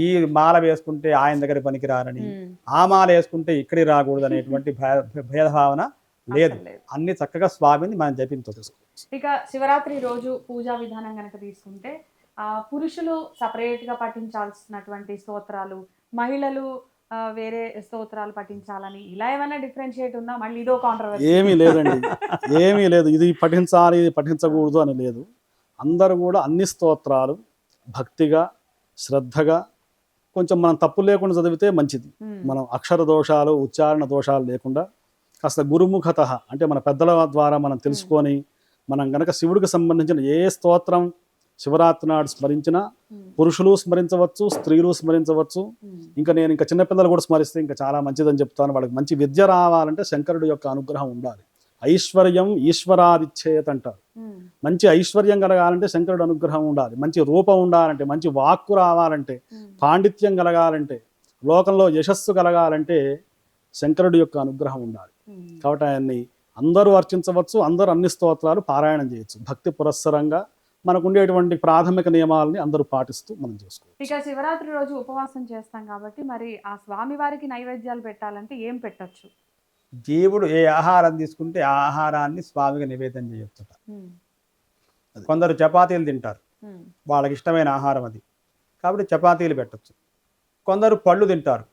ఈ మాల వేసుకుంటే ఆయన దగ్గర పనికిరారని, ఆ మాల వేసుకుంటే ఇక్కడికి రాకూడదు అనేటువంటి భేదభావన లేదు. అన్ని చక్కగా స్వామిని మనం జపించవచ్చు. ఇక శివరాత్రి రోజు పూజా విధానం కనుక తీసుకుంటే పురుషులు సపరేట్ గా పఠించాల్సినటువంటి స్తోత్రాలు, మహిళలు వేరే స్తోత్రాలు పఠించాలని ఇలా ఏమైనా డిఫరెన్షియేట్ ఉందా? మళ్ళీ ఇదో కాంట్రవర్సీ? ఏమీ లేదండి, ఏమీ లేదు. ఇది పఠించాలి ఇది పఠించకూడదు అని లేదు. అందరూ కూడా అన్ని స్తోత్రాలు భక్తిగా శ్రద్ధగా కొంచెం మనం తప్పు లేకుండా చదివితే మంచిది. మనం అక్షర దోషాలు ఉచ్చారణ దోషాలు లేకుండా కాస్త గురుముఖత అంటే మన పెద్దల ద్వారా మనం తెలుసుకొని మనం గనక శివుడికి సంబంధించిన ఏ స్తోత్రం శివరాత్రి నాడు స్మరించినా పురుషులు స్మరించవచ్చు, స్త్రీలు స్మరించవచ్చు. ఇంకా చిన్నపిల్లలు కూడా స్మరిస్తే ఇంకా చాలా మంచిదని చెప్తాను. వాళ్ళకి మంచి విద్య రావాలంటే శంకరుడి యొక్క అనుగ్రహం ఉండాలి. ఐశ్వర్యం ఈశ్వరాదిచ్చేత అంటారు. మంచి ఐశ్వర్యం కలగాలంటే శంకరుడు అనుగ్రహం ఉండాలి. మంచి రూపం ఉండాలంటే, మంచి వాక్కు రావాలంటే, పాండిత్యం కలగాలంటే, లోకంలో యశస్సు కలగాలంటే శంకరుడి యొక్క అనుగ్రహం ఉండాలి. కాబట్టి ఆయన్ని అందరూ అర్చించవచ్చు, అందరూ అన్ని స్తోత్రాలు పారాయణం చేయొచ్చు. భక్తి పురస్సరంగా మనకు ఉండేటువంటి ప్రాథమిక నియమాలని అందరూ పాటిస్తూ మనం చేసుకోవచ్చు. ఇక శివరాత్రి రోజు ఉపవాసం చేస్తాం కాబట్టి మరి ఆ స్వామి వారికి నైవేద్యాలు పెట్టాలంటే ఏం పెట్టచ్చు? జీవుడు ఏ ఆహారం తీసుకుంటే ఆ ఆహారాన్ని స్వామికి నివేదన చేయొచ్చుట. కొందరు చపాతీలు తింటారు, వాళ్ళకి ఇష్టమైన ఆహారం అది, కాబట్టి చపాతీలు పెట్టచ్చు. కొందరు పళ్ళు తింటారు,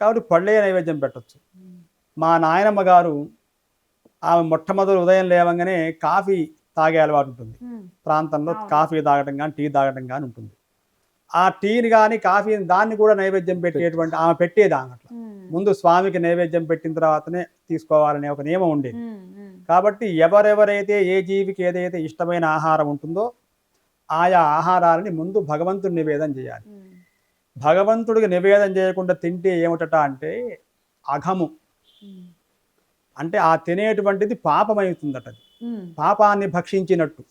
కాబట్టి పళ్ళే నైవేద్యం పెట్టచ్చు. మా నాయనమ్మ గారు ఆమె మొట్టమొదటి ఉదయం లేవగానే కాఫీ తాగే అలవాటు ఉంటుంది. ప్రాంతంలో కాఫీ తాగడం కానీ టీ తాగడం కానీ ఉంటుంది. ఆ టీని కానీ కాఫీని దాన్ని కూడా నైవేద్యం పెట్టేటువంటి ఆమె పెట్టేది. ఆమె అట్లా ముందు స్వామికి నైవేద్యం పెట్టిన తర్వాతనే తీసుకోవాలనే ఒక నియమం ఉండేది. కాబట్టి ఎవరెవరైతే ఏ జీవికి ఏదైతే ఇష్టమైన ఆహారం ఉంటుందో ఆయా ఆహారాలని ముందు భగవంతుడి నివేదన చేయాలి. భగవంతుడికి నివేదన చేయకుండా తింటే ఏమిటట అంటే అఘము, అంటే ఆ తినేటువంటిది పాపమవుతుందట. పాపాన్ని భక్షించినట్టు.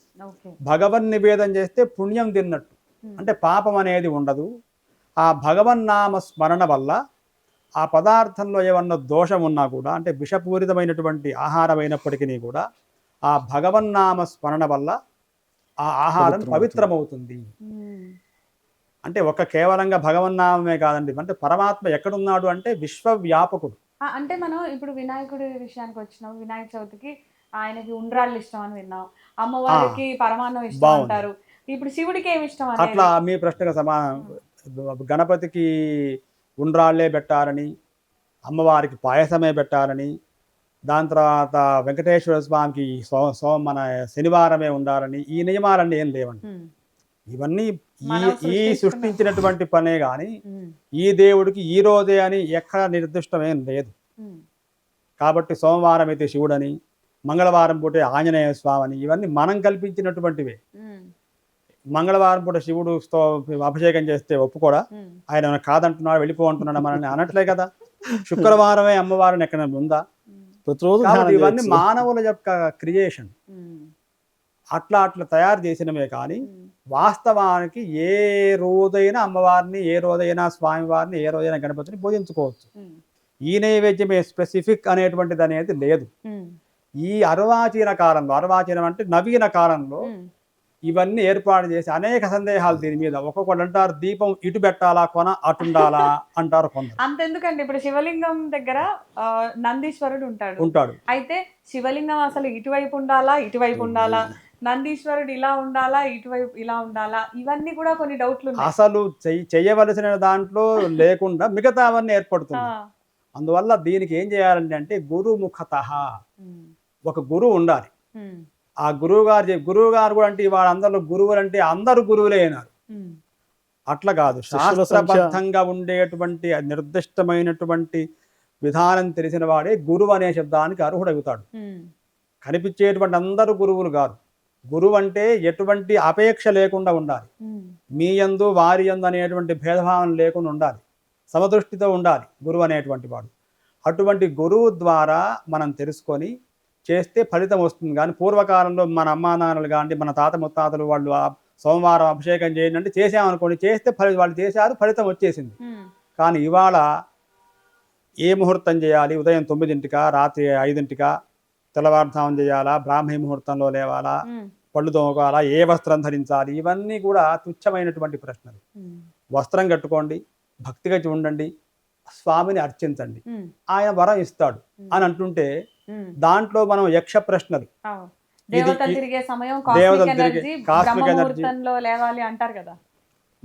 భగవన్ నివేదన చేస్తే పుణ్యం తిన్నట్టు, అంటే పాపం అనేది ఉండదు. ఆ భగవన్నామ స్మరణ వల్ల ఆ పదార్థంలో ఏమన్నా దోషం ఉన్నా కూడా, అంటే విషపూరితమైనటువంటి ఆహారం అయినప్పటికీ కూడా ఆ భగవన్నామ స్మరణ వల్ల ఆ ఆహారం పవిత్రమవుతుంది. అంటే ఒక కేవలంగా భగవన్నామమే కాదండి, అంటే పరమాత్మ ఎక్కడున్నాడు అంటే విశ్వవ్యాపకుడు. అంటే మనం ఇప్పుడు వినాయకుడి విషయానికి వచ్చినాం. వినాయక చవితికి ఆయనకి ఉండ్రాళ్ళు ఇష్టం అని విన్నాం, అమ్మవారికి పరమాన్నం ఇష్టం అంటారు. ఇప్పుడు శివుడికి ఏమి ఇష్టం? అట్లా మీ ప్రశ్నకు సమాధానం, గణపతికి ఉండ్రాళ్లే పెట్టాలని, అమ్మవారికి పాయసమే పెట్టాలని, దాని తర్వాత వెంకటేశ్వర స్వామికి మన శనివారమే ఉండాలని ఈ నియమాలన్నీ ఏం లేవండి. ఇవన్నీ ఈ సృష్టించినటువంటి పనే కానీ ఈ దేవుడికి ఈ రోజే అని ఎక్కడ నిర్దిష్టమేం లేదు. కాబట్టి సోమవారం అయితే శివుడని, మంగళవారం పూటే ఆంజనేయ స్వామి, ఇవన్నీ మనం కల్పించినటువంటివే. మంగళవారం పూట శివుడుతో అభిషేకం చేస్తే ఒప్పుకోడా? ఆయన కాదంటున్నాడు, వెళ్ళిపోంటున్నాడు మనల్ని అనట్లే కదా. శుక్రవారమే అమ్మవారిని ఎక్కడ ఉందా? ప్రతిరోజు ఇవన్నీ మానవుల యొక్క క్రియేషన్. అట్లా తయారు చేసినవే కానీ వాస్తవానికి ఏ రోజైనా అమ్మవారిని, ఏ రోజైనా స్వామివారిని, ఏ రోజైనా గణపతిని పూజించుకోవచ్చు. ఈ నైవేద్యమే స్పెసిఫిక్ అనేటువంటిది అనేది లేదు. ఈ అర్వాచీన కాలంలో, అర్వాచీనం అంటే నవీన కాలంలో ఇవన్నీ ఏర్పాటు చేసి అనేక సందేహాలు దీని మీద. ఒక్కొక్కళ్ళు అంటారు దీపం ఇటు పెట్టాలా, కొన అటుండాలా అంటారు కొందరు. అంతెందుకండి, ఇప్పుడు శివలింగం దగ్గర నందీశ్వరుడు ఉంటాడు. అయితే శివలింగం అసలు ఇటువైపు ఉండాలా, ఇటువైపు ఉండాలా, నందీశ్వరుడు ఇలా ఉండాలా, ఇటువైపు ఇలా ఉండాలా, ఇవన్నీ కూడా కొన్ని డౌట్లు. అసలు చేయవలసిన దాంట్లో లేకుండా మిగతా అవన్నీ ఏర్పడుతుంది. అందువల్ల దీనికి ఏం చేయాలంటే అంటే గురుముఖతః ఒక గురువు ఉండాలి. ఆ గురువు గారు కూడా అంటే వాళ్ళందరూ గురువులు అంటే అందరూ గురువులే అయినారు. అట్లా కాదు, శాస్త్రబద్ధంగా ఉండేటువంటి నిర్దిష్టమైనటువంటి విధానం తెలిసిన వాడే గురువు అనే శబ్దానికి అర్హుడవుతాడు. కనిపించేటువంటి అందరూ గురువులు కాదు. గురువు అంటే ఎటువంటి అపేక్ష లేకుండా ఉండాలి. మీ యందు వారి యందు అనేటువంటి భేదభావం లేకుండా ఉండాలి. సమదృష్టితో ఉండాలి గురువు అనేటువంటి వాడు. అటువంటి గురువు ద్వారా మనం తెలుసుకొని చేస్తే ఫలితం వస్తుంది. కానీ పూర్వకాలంలో మన అమ్మా నాన్నలు కానీ మన తాత ముత్తాతలు వాళ్ళు సోమవారం అభిషేకం చేయండి అంటే చేసామనుకోండి, చేస్తే వాళ్ళు చేశారు, ఫలితం వచ్చేసింది. కానీ ఇవాళ ఏ ముహూర్తం చేయాలి, ఉదయం 9ంటికా, రాత్రి 5ంటికా, తెల్లవారుజామున చేయాలా, బ్రాహ్మీ ముహూర్తంలో లేవాలా, పళ్ళు తోముకోవాలా, ఏ వస్త్రం ధరించాలి, ఇవన్నీ కూడా తుచ్చమైనటువంటి ప్రశ్నలు. వస్త్రం కట్టుకోండి, భక్తిగా ఉండండి, స్వామిని అర్చించండి, ఆయన వరం ఇస్తాడు అని అంటుంటే దాంట్లో మనం యక్ష ప్రశ్నలు,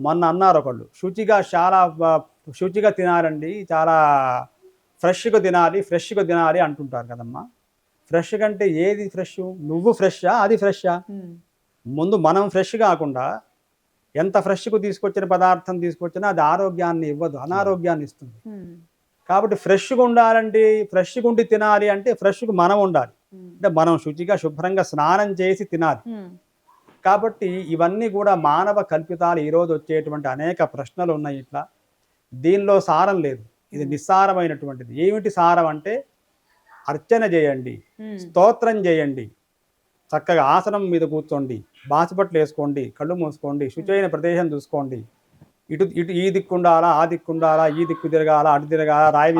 మొన్న అన్నారు ఒకళ్ళు, చాలా శుచిగా తినాలండి, చాలా ఫ్రెష్గా తినాలి అంటుంటారు కదమ్మా. ఫ్రెష్ కంటే ఏది ఫ్రెష్? నువ్వు ఫ్రెషా, అది ఫ్రెషా? ముందు మనం ఫ్రెష్ కాకుండా ఎంత ఫ్రెష్కు తీసుకొచ్చిన పదార్థం తీసుకొచ్చినా అది ఆరోగ్యాన్ని ఇవ్వదు, అనారోగ్యాన్ని ఇస్తుంది. కాబట్టి ఫ్రెష్గా ఉండాలంటే, ఫ్రెష్గా ఉండి తినాలి అంటే ఫ్రెష్గా మనం ఉండాలి. అంటే మనం శుచిగా శుభ్రంగా స్నానం చేసి తినాలి. కాబట్టి ఇవన్నీ కూడా మానవ కల్పితాలు. ఈరోజు వచ్చేటువంటి అనేక ప్రశ్నలు ఉన్నాయి. ఇట్లా దీనిలో సారం లేదు, ఇది నిస్సారమైనటువంటిది. ఏమిటి సారం అంటే అర్చన చేయండి, స్తోత్రం చేయండి, చక్కగా ఆసనం మీద కూర్చోండి, బాసిపట్లు వేసుకోండి, కళ్ళు మూసుకోండి, శుచైన ప్రదేశం చూసుకోండి, ఇటు ఈ దిక్కుండాలా, ఆ దిక్కుండాలా, ఈ దిక్కు తిరగాల, అటు తిరగాల, రాయి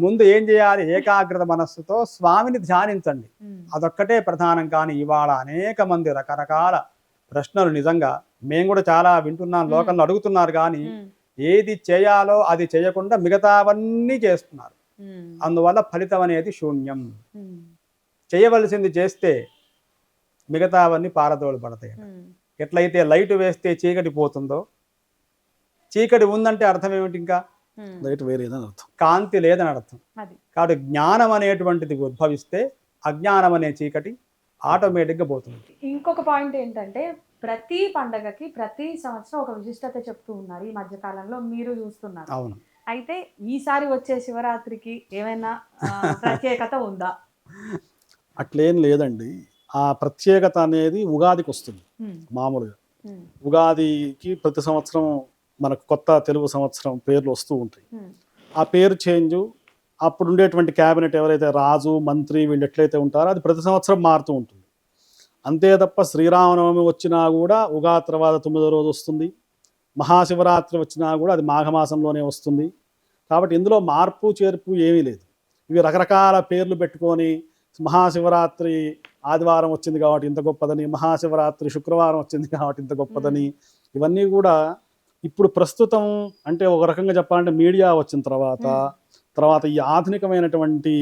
ముందు ఏం చేయాలి? ఏకాగ్రత మనస్సుతో స్వామిని ధ్యానించండి. అదొక్కటే ప్రధానం. కానీ ఇవాళ అనేక మంది రకరకాల ప్రశ్నలు, నిజంగా మేము కూడా చాలా వింటున్నాం, లోకంలో అడుగుతున్నారు, కానీ ఏది చేయాలో అది చేయకుండా మిగతావన్నీ చేస్తున్నారు. అందువల్ల ఫలితం అనేది శూన్యం. చేయవలసింది చేస్తే మిగతావన్నీ పారదోలు పడతాయి. ఎట్లయితే లైట్ వేస్తే చీకటి పోతుందో, చీకటి ఉందంటే అర్థం ఏమిటి? ఇంకా లైట్ వేరేదని అర్థం. కాంతి లేదని అర్థం. అది కాబట్టి జ్ఞానం అనేటువంటిది ఉద్భవిస్తే అజ్ఞానం అనే చీకటి ఆటోమేటిక్గా పోతుంది. ఇంకొక పాయింట్ ఏంటంటే ప్రతి పండగకి ప్రతి సంవత్సరం ఒక విశిష్టత చెప్తూ ఉన్నారు ఈ మధ్య కాలంలో, మీరు చూస్తున్నారు. అవును. అయితే ఈసారి వచ్చే శివరాత్రికి ఏమైనా ప్రత్యేకత ఉందా? అట్లేం లేదండి. ఆ ప్రత్యేకత అనేది ఉగాదికి వస్తుంది. మామూలుగా ఉగాదికి ప్రతి సంవత్సరం మనకు కొత్త తెలుగు సంవత్సరం పేర్లు వస్తూ ఉంటాయి. ఆ పేరు చేంజ్, అప్పుడు ఉండేటువంటి క్యాబినెట్ ఎవరైతే రాజు మంత్రి వీళ్ళు ఎట్లయితే ఉంటారో అది ప్రతి సంవత్సరం మారుతూ ఉంటుంది. అంతే తప్ప శ్రీరామనవమి వచ్చినా కూడా ఉగాది తర్వాత 9వ రోజు వస్తుంది. మహాశివరాత్రి వచ్చినా కూడా అది మాఘమాసంలోనే వస్తుంది. కాబట్టి ఇందులో మార్పు చేర్పు ఏమీ లేదు. ఇవి రకరకాల పేర్లు పెట్టుకొని మహాశివరాత్రి ఆదివారం వచ్చింది కాబట్టి ఇంత గొప్పదని, మహాశివరాత్రి శుక్రవారం వచ్చింది కాబట్టి ఇంత గొప్పదని, ఇవన్నీ కూడా ఇప్పుడు ప్రస్తుతం అంటే ఒక రకంగా చెప్పాలంటే మీడియా వచ్చిన తర్వాత ఈ ఆధునికమైనటువంటి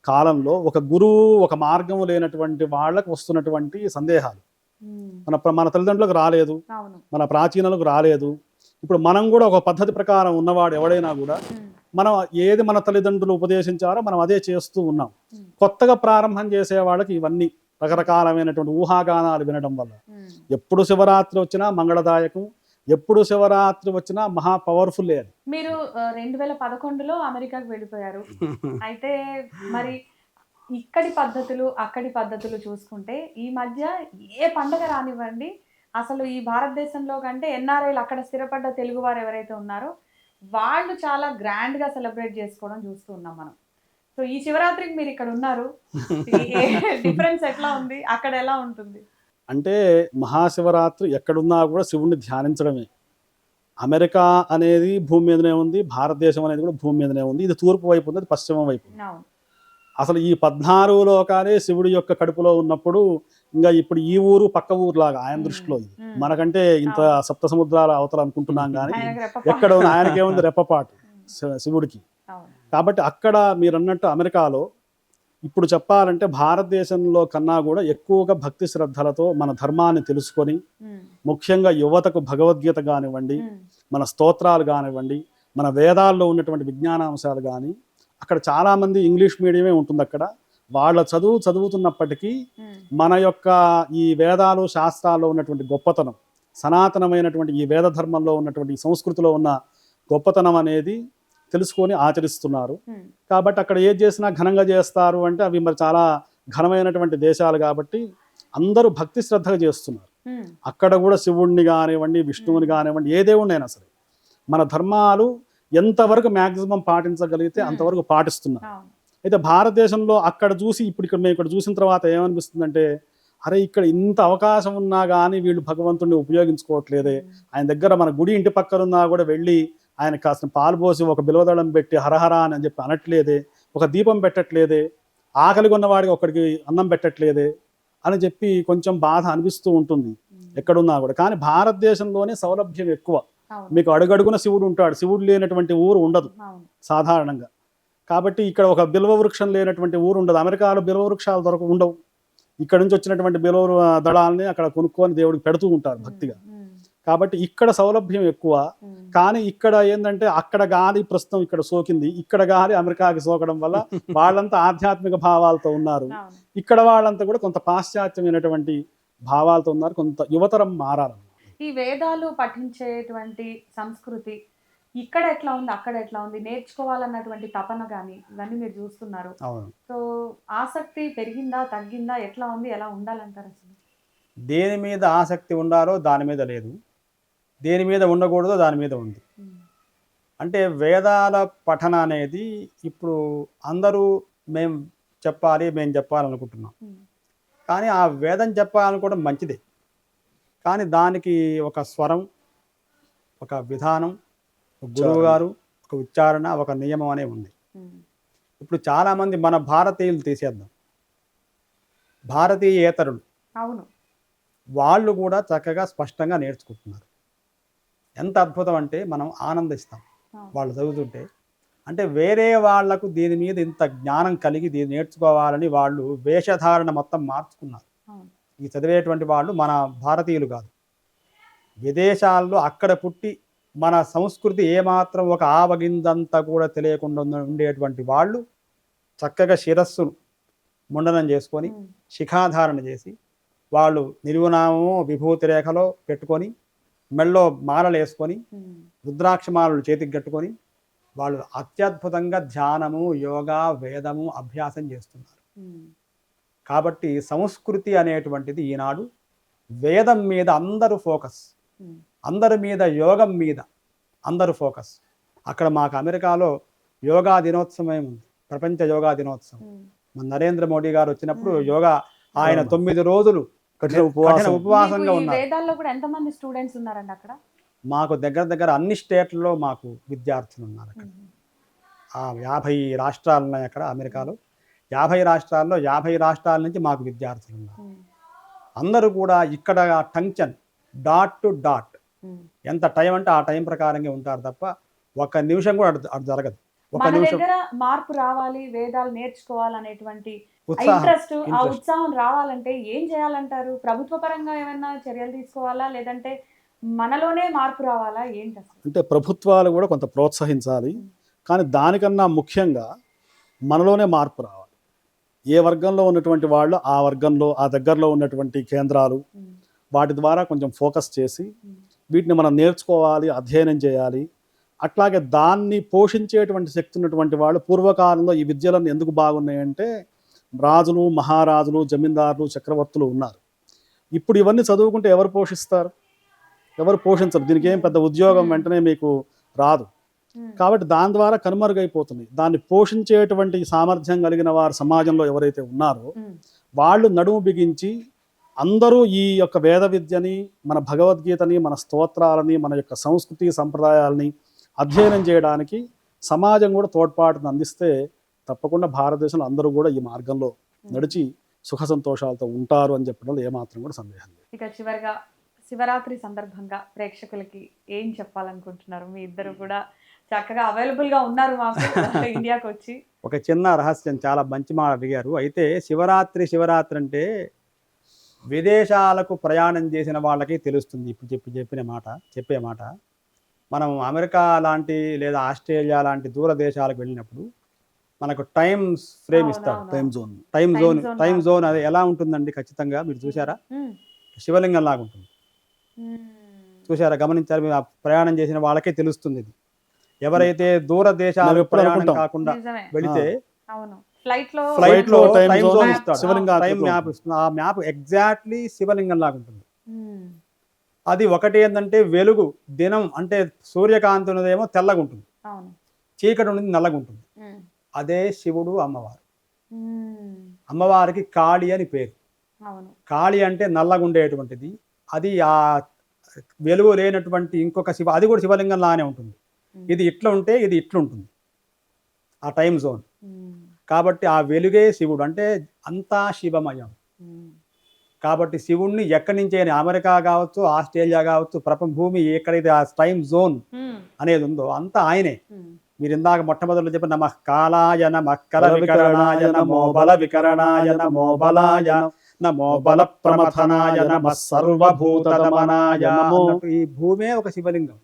కాలంలో ఒక గురువు ఒక మార్గం లేనటువంటి వాళ్ళకు వస్తున్నటువంటి సందేహాలు. మన తల్లిదండ్రులకు రాలేదు, మన ప్రాచీనులకు రాలేదు. ఇప్పుడు మనం కూడా ఒక పద్ధతి ప్రకారం ఉన్నవాడు ఎవడైనా కూడా మనం ఏది మన తల్లిదండ్రులు ఉపదేశించారో మనం అదే చేస్తూ ఉన్నాం. కొత్తగా ప్రారంభం చేసే వాళ్ళకి ఇవన్నీ రకరకాలమైనటువంటి ఊహాగానాలు వినడం వల్ల ఎప్పుడు శివరాత్రి వచ్చినా మంగళదాయకం, ఎప్పుడు శివరాత్రి వచ్చినా మహా పవర్ఫుల్. అది మీరు 2011లో అమెరికాకు వెళ్ళిపోయారు. అయితే మరి ఇక్కడి పద్ధతులు అక్కడి పద్ధతులు చూసుకుంటే ఈ మధ్య ఏ పండగ రానివ్వండి, అసలు ఈ భారతదేశంలో కంటే ఎన్ఆర్ఐలు అక్కడ స్థిరపడ్డ తెలుగు వారు ఎవరైతే ఉన్నారో వాళ్ళు చాలా గ్రాండ్గా సెలబ్రేట్ చేసుకోవడం చూస్తూ ఉన్నాం మనం. సో ఈ శివరాత్రికి మీరు ఇక్కడ ఉన్నారు, డిఫరెన్స్ ఎట్లా ఉంది, అక్కడ ఎలా ఉంటుంది? అంటే మహాశివరాత్రి ఎక్కడున్నా కూడా శివుణ్ణి ధ్యానించడమే. అమెరికా అనేది భూమి మీదనే ఉంది, భారతదేశం అనేది కూడా భూమి మీదనే ఉంది. ఇది తూర్పు వైపు ఉంది, అది పశ్చిమం వైపు ఉంది. అసలు ఈ 14 లోకాలే శివుడి యొక్క కడుపులో ఉన్నప్పుడు ఇంకా ఇప్పుడు ఈ ఊరు పక్క ఊరు లాగా ఆయన దృష్టిలో ఇది. మనకంటే ఇంత సప్త సముద్రాల అవతల అనుకుంటున్నాం కానీ ఎక్కడ ఆయనకేముంది రెప్పపాటు శివుడికి. కాబట్టి అక్కడ మీరు అన్నట్టు అమెరికాలో ఇప్పుడు చెప్పాలంటే భారతదేశంలో కన్నా కూడా ఎక్కువగా భక్తి శ్రద్ధలతో మన ధర్మాన్ని తెలుసుకొని, ముఖ్యంగా యువతకు భగవద్గీత కానివ్వండి, మన స్తోత్రాలు కానివ్వండి, మన వేదాల్లో ఉన్నటువంటి విజ్ఞానాంశాలు కానీ, అక్కడ చాలామంది ఇంగ్లీష్ మీడియమే ఉంటుంది అక్కడ. వాళ్ళ చదువుతున్నప్పటికీ మన యొక్క ఈ వేదాలు శాస్త్రాల్లో ఉన్నటువంటి గొప్పతనం, సనాతనమైనటువంటి ఈ వేద ధర్మంలో ఉన్నటువంటి ఈ సంస్కృతిలో ఉన్న గొప్పతనం అనేది తెలుసుకొని ఆచరిస్తున్నారు. కాబట్టి అక్కడ ఏది చేసినా ఘనంగా చేస్తారు. అంటే అవి మరి చాలా ఘనమైనటువంటి దేశాలు కాబట్టి అందరూ భక్తి శ్రద్ధగా చేస్తున్నారు. అక్కడ కూడా శివుణ్ణి కానివ్వండి, విష్ణువుని కానివ్వండి, ఏ దేవుణ్ణైనా సరే మన ధర్మాలు ఎంతవరకు మ్యాక్సిమం పాటించగలిగితే అంతవరకు పాటిస్తున్నారు. అయితే భారతదేశంలో అక్కడ చూసి ఇప్పుడు మేము ఇక్కడ చూసిన తర్వాత ఏమనిపిస్తుందంటే, అరే ఇక్కడ ఇంత అవకాశం ఉన్నా కానీ వీళ్ళు భగవంతుడిని ఉపయోగించుకోవట్లేదే, ఆయన దగ్గర మన గుడి ఇంటి పక్కన ఉన్నా కూడా వెళ్ళి ఆయన కాసిన పాలు పోసి ఒక బిలవదళం పెట్టి హరహర అని చెప్పి అనట్లేదే, ఒక దీపం పెట్టట్లేదే, ఆకలి కొన్నవాడికి ఒకడికి అన్నం పెట్టట్లేదే అని చెప్పి కొంచెం బాధ అనిపిస్తూ ఉంటుంది ఎక్కడున్నా కూడా. కానీ భారతదేశంలోనే సౌలభ్యం ఎక్కువ. మీకు అడుగడుగున శివుడు ఉంటాడు, శివుడు లేనటువంటి ఊరు ఉండదు సాధారణంగా. కాబట్టి ఇక్కడ ఒక బిల్వ వృక్షం లేనటువంటి ఊరు ఉండదు. అమెరికాలో బిల్వ వృక్షాలు ఉండవు. ఇక్కడ నుంచి వచ్చినటువంటి బిల్వ దళాలని అక్కడ కొనుక్కొని దేవుడికి పెడుతూ ఉంటారు భక్తిగా. కాబట్టి ఇక్కడ సౌలభ్యం ఎక్కువ. కానీ ఇక్కడ ఏంటంటే అక్కడ గాలి ప్రస్తుతం ఇక్కడ సోకింది, ఇక్కడ గాలి అమెరికాకి సోకడం వల్ల వాళ్ళంతా ఆధ్యాత్మిక భావాలతో ఉన్నారు, ఇక్కడ వాళ్ళంతా కూడా కొంత పాశ్చాత్యమైనటువంటి భావాలతో ఉన్నారు. కొంత యువతరం మారాలి. ఈ వేదాలు పఠించేటువంటి సంస్కృతి ఇక్కడ ఎట్లా ఉంది, అక్కడ ఎట్లా ఉంది, నేర్చుకోవాలన్నటువంటి తపన కానీ ఇవన్నీ మీరు చూస్తున్నారు. సో ఆసక్తి పెరిగిందా, తగ్గిందా, ఎట్లా ఉంది, ఎలా ఉండాలంటారు? అసలు దేని మీద ఆసక్తి ఉండాలో దాని మీద లేదు, దేని మీద ఉండకూడదో దాని మీద ఉంది. అంటే వేదాల పఠన అనేది ఇప్పుడు అందరూ మేము చెప్పాలనుకుంటున్నాం. కానీ ఆ వేదం చెప్పాలనుకోవడం మంచిదే, కానీ దానికి ఒక స్వరం, ఒక విధానం, ఒక గురువు గారు, ఒక ఉచ్చారణ, ఒక నియమం అనేవి ఉంది. ఇప్పుడు చాలామంది మన భారతీయులు తీసేద్దాం, భారతీయేతరులు వాళ్ళు కూడా చక్కగా స్పష్టంగా నేర్చుకుంటున్నారు. ఎంత అద్భుతం అంటే మనం ఆనందిస్తాం వాళ్ళు చదువుతుంటే. అంటే వేరే వాళ్లకు దీని మీద ఇంత జ్ఞానం కలిగి దీన్ని నేర్చుకోవాలని వాళ్ళు వేషధారణ మొత్తం మార్చుకున్నారు. ఈ చదివేటువంటి వాళ్ళు మన భారతీయులు కాదు. విదేశాల్లో అక్కడ పుట్టి మన సంస్కృతి ఏమాత్రం ఒక ఆవగింజంతా కూడా తెలియకుండా ఉండేటువంటి వాళ్ళు చక్కగా శిరస్సును ముండనం చేసుకొని శిఖాధారణ చేసి వాళ్ళు నిలువునామము విభూతి రేఖలో పెట్టుకొని మెళ్ళో మాలలు వేసుకొని రుద్రాక్షమాలలు చేతికి కట్టుకొని వాళ్ళు అత్యద్భుతంగా ధ్యానము యోగా వేదము అభ్యాసం చేస్తున్నారు. కాబట్టి సంస్కృతి అనేటువంటిది ఈనాడు వేదం మీద అందరూ ఫోకస్, అందరి మీద యోగం మీద అందరూ ఫోకస్. అక్కడ మాకు అమెరికాలో యోగా దినోత్సవం ఉంది, ప్రపంచ యోగా దినోత్సవం. మన నరేంద్ర మోడీ గారు వచ్చినప్పుడు యోగా ఆయన 9 రోజులు కఠిన ఉపవాసంగా ఉన్నారు. వేదాల్లో కూడా ఎంతమంది స్టూడెంట్స్ ఉన్నారండి అక్కడ? మాకు దగ్గర అన్ని స్టేట్లలో మాకు విద్యార్థులు ఉన్నారు. అక్కడ 50 రాష్ట్రాలు ఉన్నాయి అక్కడ అమెరికాలో. 50 రాష్ట్రాల్లో 50 రాష్ట్రాల నుంచి మాకు విద్యార్థులు ఉన్నారు. అందరూ కూడా ఇక్కడ టంక్షన్ డాట్ టు డాట్, ఎంత టైం అంటే ఆ టైం ప్రకారంగా ఉంటారు తప్ప ఒక్క నిమిషం కూడా అటు జరగదు. ఒక మన నిమిషం దగ్గర మార్పు రావాలి, వేదాలు నేర్చుకోవాలనేటువంటి ఉత్సాహం, ఇంట్రెస్ట్, ఆ interest. ఉత్సాహం రావాలంటే ఏం చేయాలంటారు? ప్రభుత్వ పరంగా ఏమైనా చర్యలు తీసుకోవాలా, లేదంటే మనలోనే మార్పు రావాలా, ఏంటి అసలు? అంటే ప్రభుత్వాలు కూడా కొంత ప్రోత్సహించాలి, కానీ దానికన్నా ముఖ్యంగా మనలోనే మార్పు రావాలి. ఏ వర్గంలో ఉన్నటువంటి వాళ్ళు ఆ వర్గంలో ఆ దగ్గరలో ఉన్నటువంటి కేంద్రాలు వాటి ద్వారా కొంచెం ఫోకస్ చేసి వీటిని మనం నేర్చుకోవాలి, అధ్యయనం చేయాలి. అట్లాగే దాన్ని పోషించేటువంటి శక్తి ఉన్నటువంటి వాళ్ళు పూర్వకాలంలో ఈ విద్యలను ఎందుకు బాగున్నాయంటే రాజులు, మహారాజులు, జమీందారులు, చక్రవర్తులు ఉన్నారు. ఇప్పుడు ఇవన్నీ చదువుకుంటే ఎవరు పోషిస్తారు? ఎవరు పోషించరు. దీనికి ఏం పెద్ద ఉద్యోగం వెంటనే మీకు రాదు. కాబట్టి దాని ద్వారా కనుమరుగైపోతుంది. దాన్ని పోషించేటువంటి సామర్థ్యం కలిగిన వారు సమాజంలో ఎవరైతే ఉన్నారో వాళ్ళు నడుము బిగించి అందరూ ఈ యొక్క వేద విద్యని, మన భగవద్గీతని, మన స్తోత్రాలని, మన యొక్క సంస్కృతి సంప్రదాయాలని అధ్యయనం చేయడానికి సమాజం కూడా తోడ్పాటును అందిస్తే తప్పకుండా భారతదేశంలో అందరూ కూడా ఈ మార్గంలో నడిచి సుఖ సంతోషాలతో ఉంటారు అని చెప్పడంలో ఏమాత్రం కూడా సందేహం లేదు. ఇక చివరిగా శివరాత్రి సందర్భంగా ప్రేక్షకులకి ఏం చెప్పాలనుకుంటున్నారు? మీ ఇద్దరు కూడా చక్కగా అవైలబుల్ గా ఉన్నారు మాకు ఇండియాకి వచ్చి. ఒక చిన్న రహస్యం, చాలా మంచి మాట అడిగారు. అయితే శివరాత్రి అంటే విదేశాలకు ప్రయాణం చేసిన వాళ్ళకి తెలుస్తుంది. ఇప్పుడు చెప్పే మాట మనం అమెరికా లాంటి లేదా ఆస్ట్రేలియా లాంటి దూర దేశాలకు వెళ్ళినప్పుడు మనకు టైం ఫ్రేమ్ ఇస్తాడు. టైం జోన్ అది ఎలా ఉంటుందండి? ఖచ్చితంగా మీరు చూసారా? శివలింగం లాగా ఉంటుంది. చూసారా, గమనించారు? మీరు ప్రయాణం చేసిన వాళ్ళకే తెలుస్తుంది. ఇది ఎవరైతే దూర దేశాలకు ప్రయాణం కాకుండా వెళితే ఫ్లైట్ లో టైం జోన్ ఇస్తాడు, టైం మ్యాప్ ఇస్తుంది. ఆ మ్యాప్ ఎగ్జాక్ట్లీ శివలింగం లాగా ఉంటుంది. అది ఒకటి ఏంటంటే వెలుగు, దినం అంటే సూర్యకాంతి ఉన్నదేమో తెల్లగా ఉంటుంది, చీకటి ఉన్నది నల్లగా ఉంటుంది. అదే శివుడు, అమ్మవారు. అమ్మవారికి కాళి అని పేరు. కాళి అంటే నల్లగా ఉండేటువంటిది. అది ఆ వెలుగు లేనటువంటి ఇంకొక శివ, అది కూడా శివలింగం లానే ఉంటుంది. ఇది ఇట్లా ఉంటే ఇది ఇట్లుంటుంది ఆ టైం జోన్. కాబట్టి ఆ వెలుగే శివుడు, అంటే అంతా శివమయం. కాబట్టి శివుణ్ణి ఎక్కడి నుంచి అయినా, అమెరికా కావచ్చు, ఆస్ట్రేలియా కావచ్చు, ప్రపంచ భూమి ఎక్కడైతే ఆ టైం జోన్ అనేది ఉందో అంతా ఆయనే. మీరు ఇందాక మొట్టమొదటి చెప్పిన నమః కాలాయ నమః కల వికరణాయ నమో బల వికరణాయ నమో బలాయ నమో బల ప్రమథనాయ నమః సర్వభూతదమనాయ అన్నట్టు ఈ భూమే ఒక శివలింగం,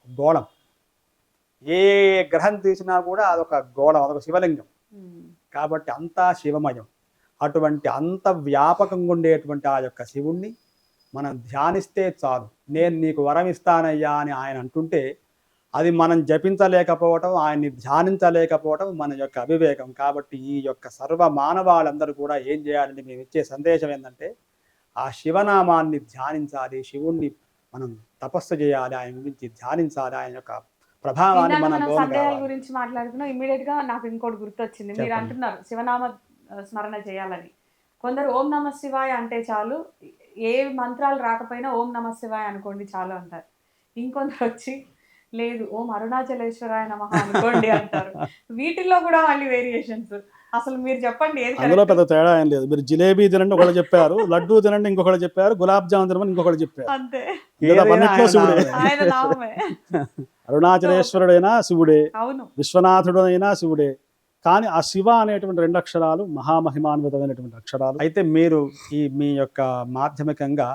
గోళం. ఏ గ్రహం తీసినా కూడా అదొక గోళం, అదొక శివలింగం. కాబట్టి అంతా శివమయం. అటువంటి అంత వ్యాపకంగా ఉండేటువంటి ఆ యొక్క శివుణ్ణి మనం ధ్యానిస్తే చాలు. నేను నీకు వరం ఇస్తానయ్యా అని ఆయన అంటుంటే అది మనం జపించలేకపోవటం, ఆయన్ని ధ్యానించలేకపోవటం మన యొక్క అవివేకం. కాబట్టి ఈ యొక్క సర్వ మానవాళ్ళందరూ కూడా ఏం చేయాలంటే మేము ఇచ్చే సందేశం ఏంటంటే ఆ శివనామాన్ని ధ్యానించాలి, శివుణ్ణి మనం తపస్సు చేయాలి, ఆయన గురించి ధ్యానించాలి, ఆయన యొక్క ప్రభావాన్ని మనం సందేహాల గురించి మాట్లాడుతున్నాం. ఇమ్మీడియట్ గా నాకు ఇంకోటి గుర్తొచ్చింది. మీరు అంటున్నారు శివనామ స్మరణ చేయాలని. కొందరు ఓం నమ శివాయ అంటే చాలు, ఏ మంత్రాలు రాకపోయినా ఓం నమ శివాయ అనుకోండి చాలు అంటారు. ఇంకొందరు వచ్చి లేదు ఓం అరుణాచలేశ్వరాయ నమః అనుకోండి అంటారు. వీటిల్లో కూడా మళ్ళీ వేరియేషన్స్. అసలు మీరు చెప్పండి ఏది? అందులో పెద్ద తేడా ఏం లేదు. మీరు జిలేబీ తినండి ఒకళ్ళు చెప్పారు, లడ్డూ తినండి ఇంకొకళ్ళు చెప్పారు, గులాబ్ జామున్ తినమని ఇంకొకళ్ళు చెప్పారు. అంతే, శివుడే. అరుణాచలేశ్వరుడైనా శివుడే, విశ్వనాథుడైనా శివుడే, కానీ ఆ శివ అనేటువంటి 2 అక్షరాలు మహామహిమాన్వితమైనటువంటి అక్షరాలు. అయితే మీరు మీ యొక్క మాధ్యమికంగా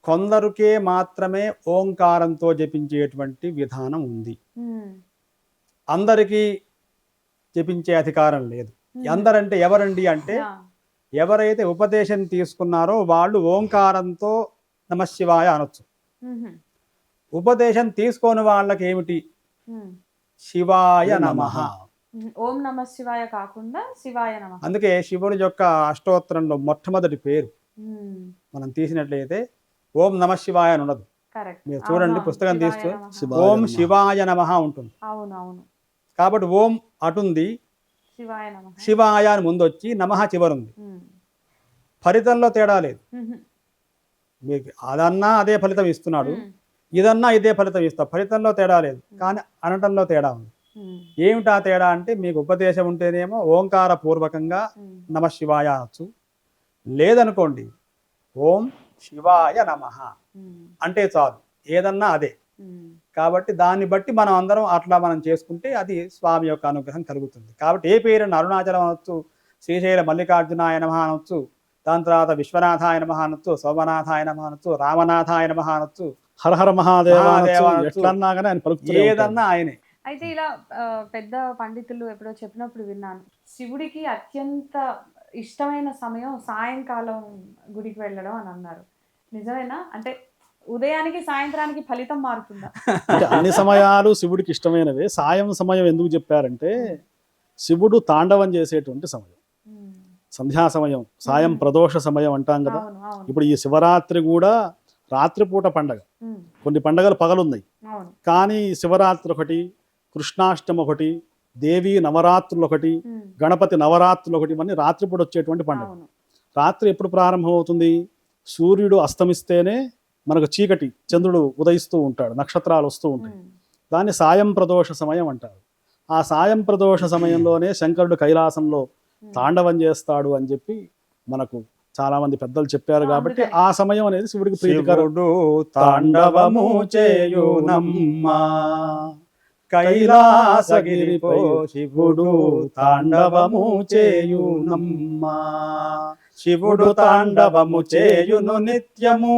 కొందరికే మాత్రమే ఓంకారంతో జపించేటువంటి విధానం ఉంది, అందరికీ జపించే అధికారం లేదు. అందరంటే ఎవరండి అంటే ఎవరైతే ఉపదేశం తీసుకున్నారో వాళ్ళు ఓంకారంతో నమశివాయ అనొచ్చు. ఉపదేశం తీసుకోని వాళ్ళకి ఏమిటి, శివాయ నమః. ఓం నమ శివాయ కాకుండా శివాయ నమ. అందుకే శివుని యొక్క అష్టోత్తరంలో మొట్టమొదటి పేరు మనం తీసినట్లయితే ఓం నమ శివాయ అని ఉండదు. మీరు చూడండి పుస్తకం తీస్తూ ఓం శివాయ నమః ఉంటుంది. అవునవును. కాబట్టి ఓం అటుంది, శివాయ అని ముందు వచ్చి నమః చివరుంది. ఫలితంలో తేడా లేదు. మీకు అదన్నా అదే ఫలితం ఇస్తున్నాడు, ఇదన్నా ఇదే ఫలితం ఇస్తా, ఫలితంలో తేడా లేదు, కానీ అనటంలో తేడా ఉంది. ఏమిటా తేడా అంటే మీకు ఉపదేశం ఉంటేనేమో ఓంకార పూర్వకంగా నమ శివాయ అనొచ్చు, లేదనుకోండి ఓం శివాయ నమః అంటే చాలు, ఏదన్నా అదే. కాబట్టి దాన్ని బట్టి మనం అందరం అట్లా మనం చేసుకుంటే అది స్వామి యొక్క అనుగ్రహం కలుగుతుంది. కాబట్టి ఏ పేరుని అరుణాచలం అనొచ్చు, శ్రీశైల మల్లికార్జునాయ నమః అనొచ్చు, దాని తర్వాత విశ్వనాథాయ నమః అనొచ్చు, సోమనాథాయ నమః అనొచ్చు, రామనాథాయ నమః అనొచ్చు, హరహర మహాదేవ ఎట్లన్నా కానీ ఆయన పలుకుతూనే ఏదన్నా ఆయనే. అయితే ఇలా పెద్ద పండితులు ఎప్పుడో చెప్పినప్పుడు విన్నాను, శివుడికి అత్యంత ఇష్టమైన సమయం సాయంకాలం గుడికి వెళ్ళడం అని అన్నారు. నిజమేనా? అంటే ఉదయానికి సాయంత్రానికి ఫలితం మారుతుందా? అంటే అన్ని సమయాలు శివుడికి ఇష్టమైనవే. సాయం సమయం ఎందుకు చెప్పారంటే శివుడు తాండవం చేసేటువంటి సమయం, సంధ్యా సమయం, సాయం ప్రదోష సమయం అంటాం కదా. ఇప్పుడు ఈ శివరాత్రి కూడా రాత్రిపూట పండగ. కొన్ని పండగలు పగలున్నాయి, కానీ శివరాత్రి ఒకటి, కృష్ణాష్టమి ఒకటి, దేవి నవరాత్రులు ఒకటి, గణపతి నవరాత్రులు ఒకటి, ఇవన్నీ రాత్రిపూట వచ్చేటువంటి పండుగ. రాత్రి ఎప్పుడు ప్రారంభం అవుతుంది? సూర్యుడు అస్తమిస్తేనే మనకు చీకటి, చంద్రుడు ఉదయిస్తూ ఉంటాడు, నక్షత్రాలు వస్తూ ఉంటాయి. దాన్ని సాయం ప్రదోష సమయం అంటారు. ఆ సాయం ప్రదోష సమయంలోనే శంకరుడు కైలాసంలో తాండవం చేస్తాడు అని చెప్పి మనకు చాలా మంది పెద్దలు చెప్పారు. కాబట్టి ఆ సమయం అనేది శివుడికి ప్రీతికరుడు. తాండవము చేయునమ్మా కైలాసగిరిపో శివుడు తాండవము చేయునమ్మా, శివుడు తాండవము చేయును నిత్యము,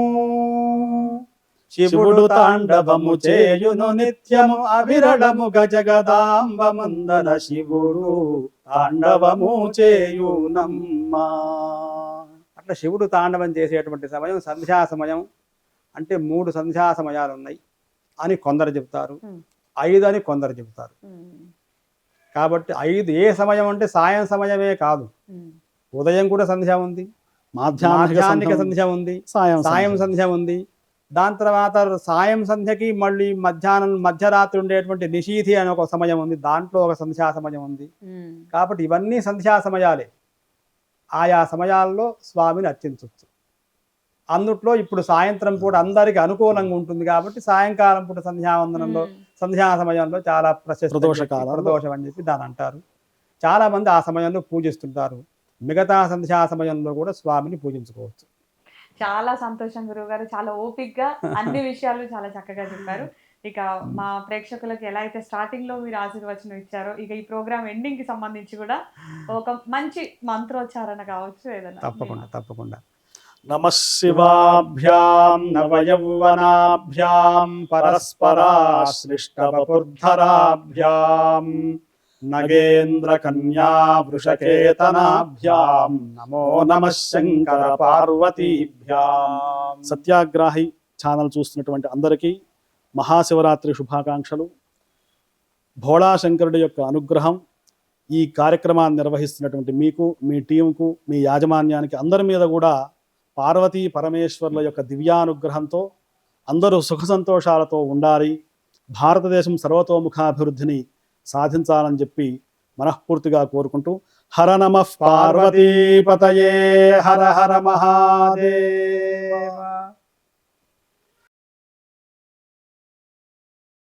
శివుడు తాండవము చేయును నిత్యము, అవిరళము గజగదాంబ ముందర శివుడు తాండవము చేయునమ్మా. అట్లా శివుడు తాండవం చేసేటువంటి సమయం సంధ్యా సమయం. అంటే 3 సంధ్యా సమయాలు ఉన్నాయి అని కొందరు చెప్తారు, 5 అని కొందరు చెప్తారు. కాబట్టి 5 ఏ సమయం అంటే సాయం సమయమే కాదు, ఉదయం కూడా సంధ్య ఉంది, మాధ్యాహ్నిక సంధ్య ఉంది, సాయం సంధ్య ఉంది. దాని తర్వాత సాయం సంధ్యకి మళ్ళీ మధ్యరాత్రి ఉండేటువంటి నిశీథి అనే ఒక సమయం ఉంది, దాంట్లో ఒక సంధ్యా సమయం ఉంది. కాబట్టి ఇవన్నీ సంధ్యా సమయాలే. ఆయా సమయాల్లో స్వామిని అర్చించవచ్చు. అందుట్లో ఇప్పుడు సాయంత్రం పూట అందరికి అనుకూలంగా ఉంటుంది కాబట్టి సాయంకాలం పూట సంధ్యావందనంలో సంధ్యా సమయంలో చాలా ప్రదోషం అని చెప్పి దాని అంటారు. చాలా మంది ఆ సమయంలో పూజిస్తుంటారు. మిగతా సంధ్యా సమయంలో కూడా స్వామిని పూజించుకోవచ్చు. చాలా సంతోషం గురువు గారు, చాలా ఓపిక్గా అన్ని విషయాలు చాలా చక్కగా చెప్పారు. ఇక మా ప్రేక్షకులకు ఎలా అయితే స్టార్టింగ్ లో మీరు ఆశీర్వచనం ఇచ్చారో, ఇక ఈ ప్రోగ్రామ్ ఎండింగ్ కి సంబంధించి కూడా ఒక మంచి మంత్రోచ్చారణ కావచ్చు ఏదైనా. తప్పకుండా. నమః శివాభ్యాం నవయౌవనాభ్యాం పరస్పరాశ్లిష్టవపుర్ధరాభ్యాం నగేంద్ర కన్యా వృషకేతనాభ్యాం నమో నమః శంకర పార్వతీభ్యాం. సత్యాగ్రాహి ఛానల్ చూస్తున్నటువంటి అందరికీ మహాశివరాత్రి శుభాకాంక్షలు. భోళాశంకరుడి యొక్క అనుగ్రహం ఈ కార్యక్రమాన్ని నిర్వహిస్తున్నటువంటి మీకు, మీ టీంకు, మీ యాజమాన్యానికి అందరి మీద కూడా పార్వతీ పరమేశ్వర్ల యొక్క దివ్యానుగ్రహంతో అందరూ సుఖ సంతోషాలతో ఉండాలి, భారతదేశం సర్వతోముఖాభివృద్ధిని సాధించాలని చెప్పి మనఃపూర్తిగా కోరుకుంటూ హర నమః పార్వతీపతయే హర హర మహాదేవ.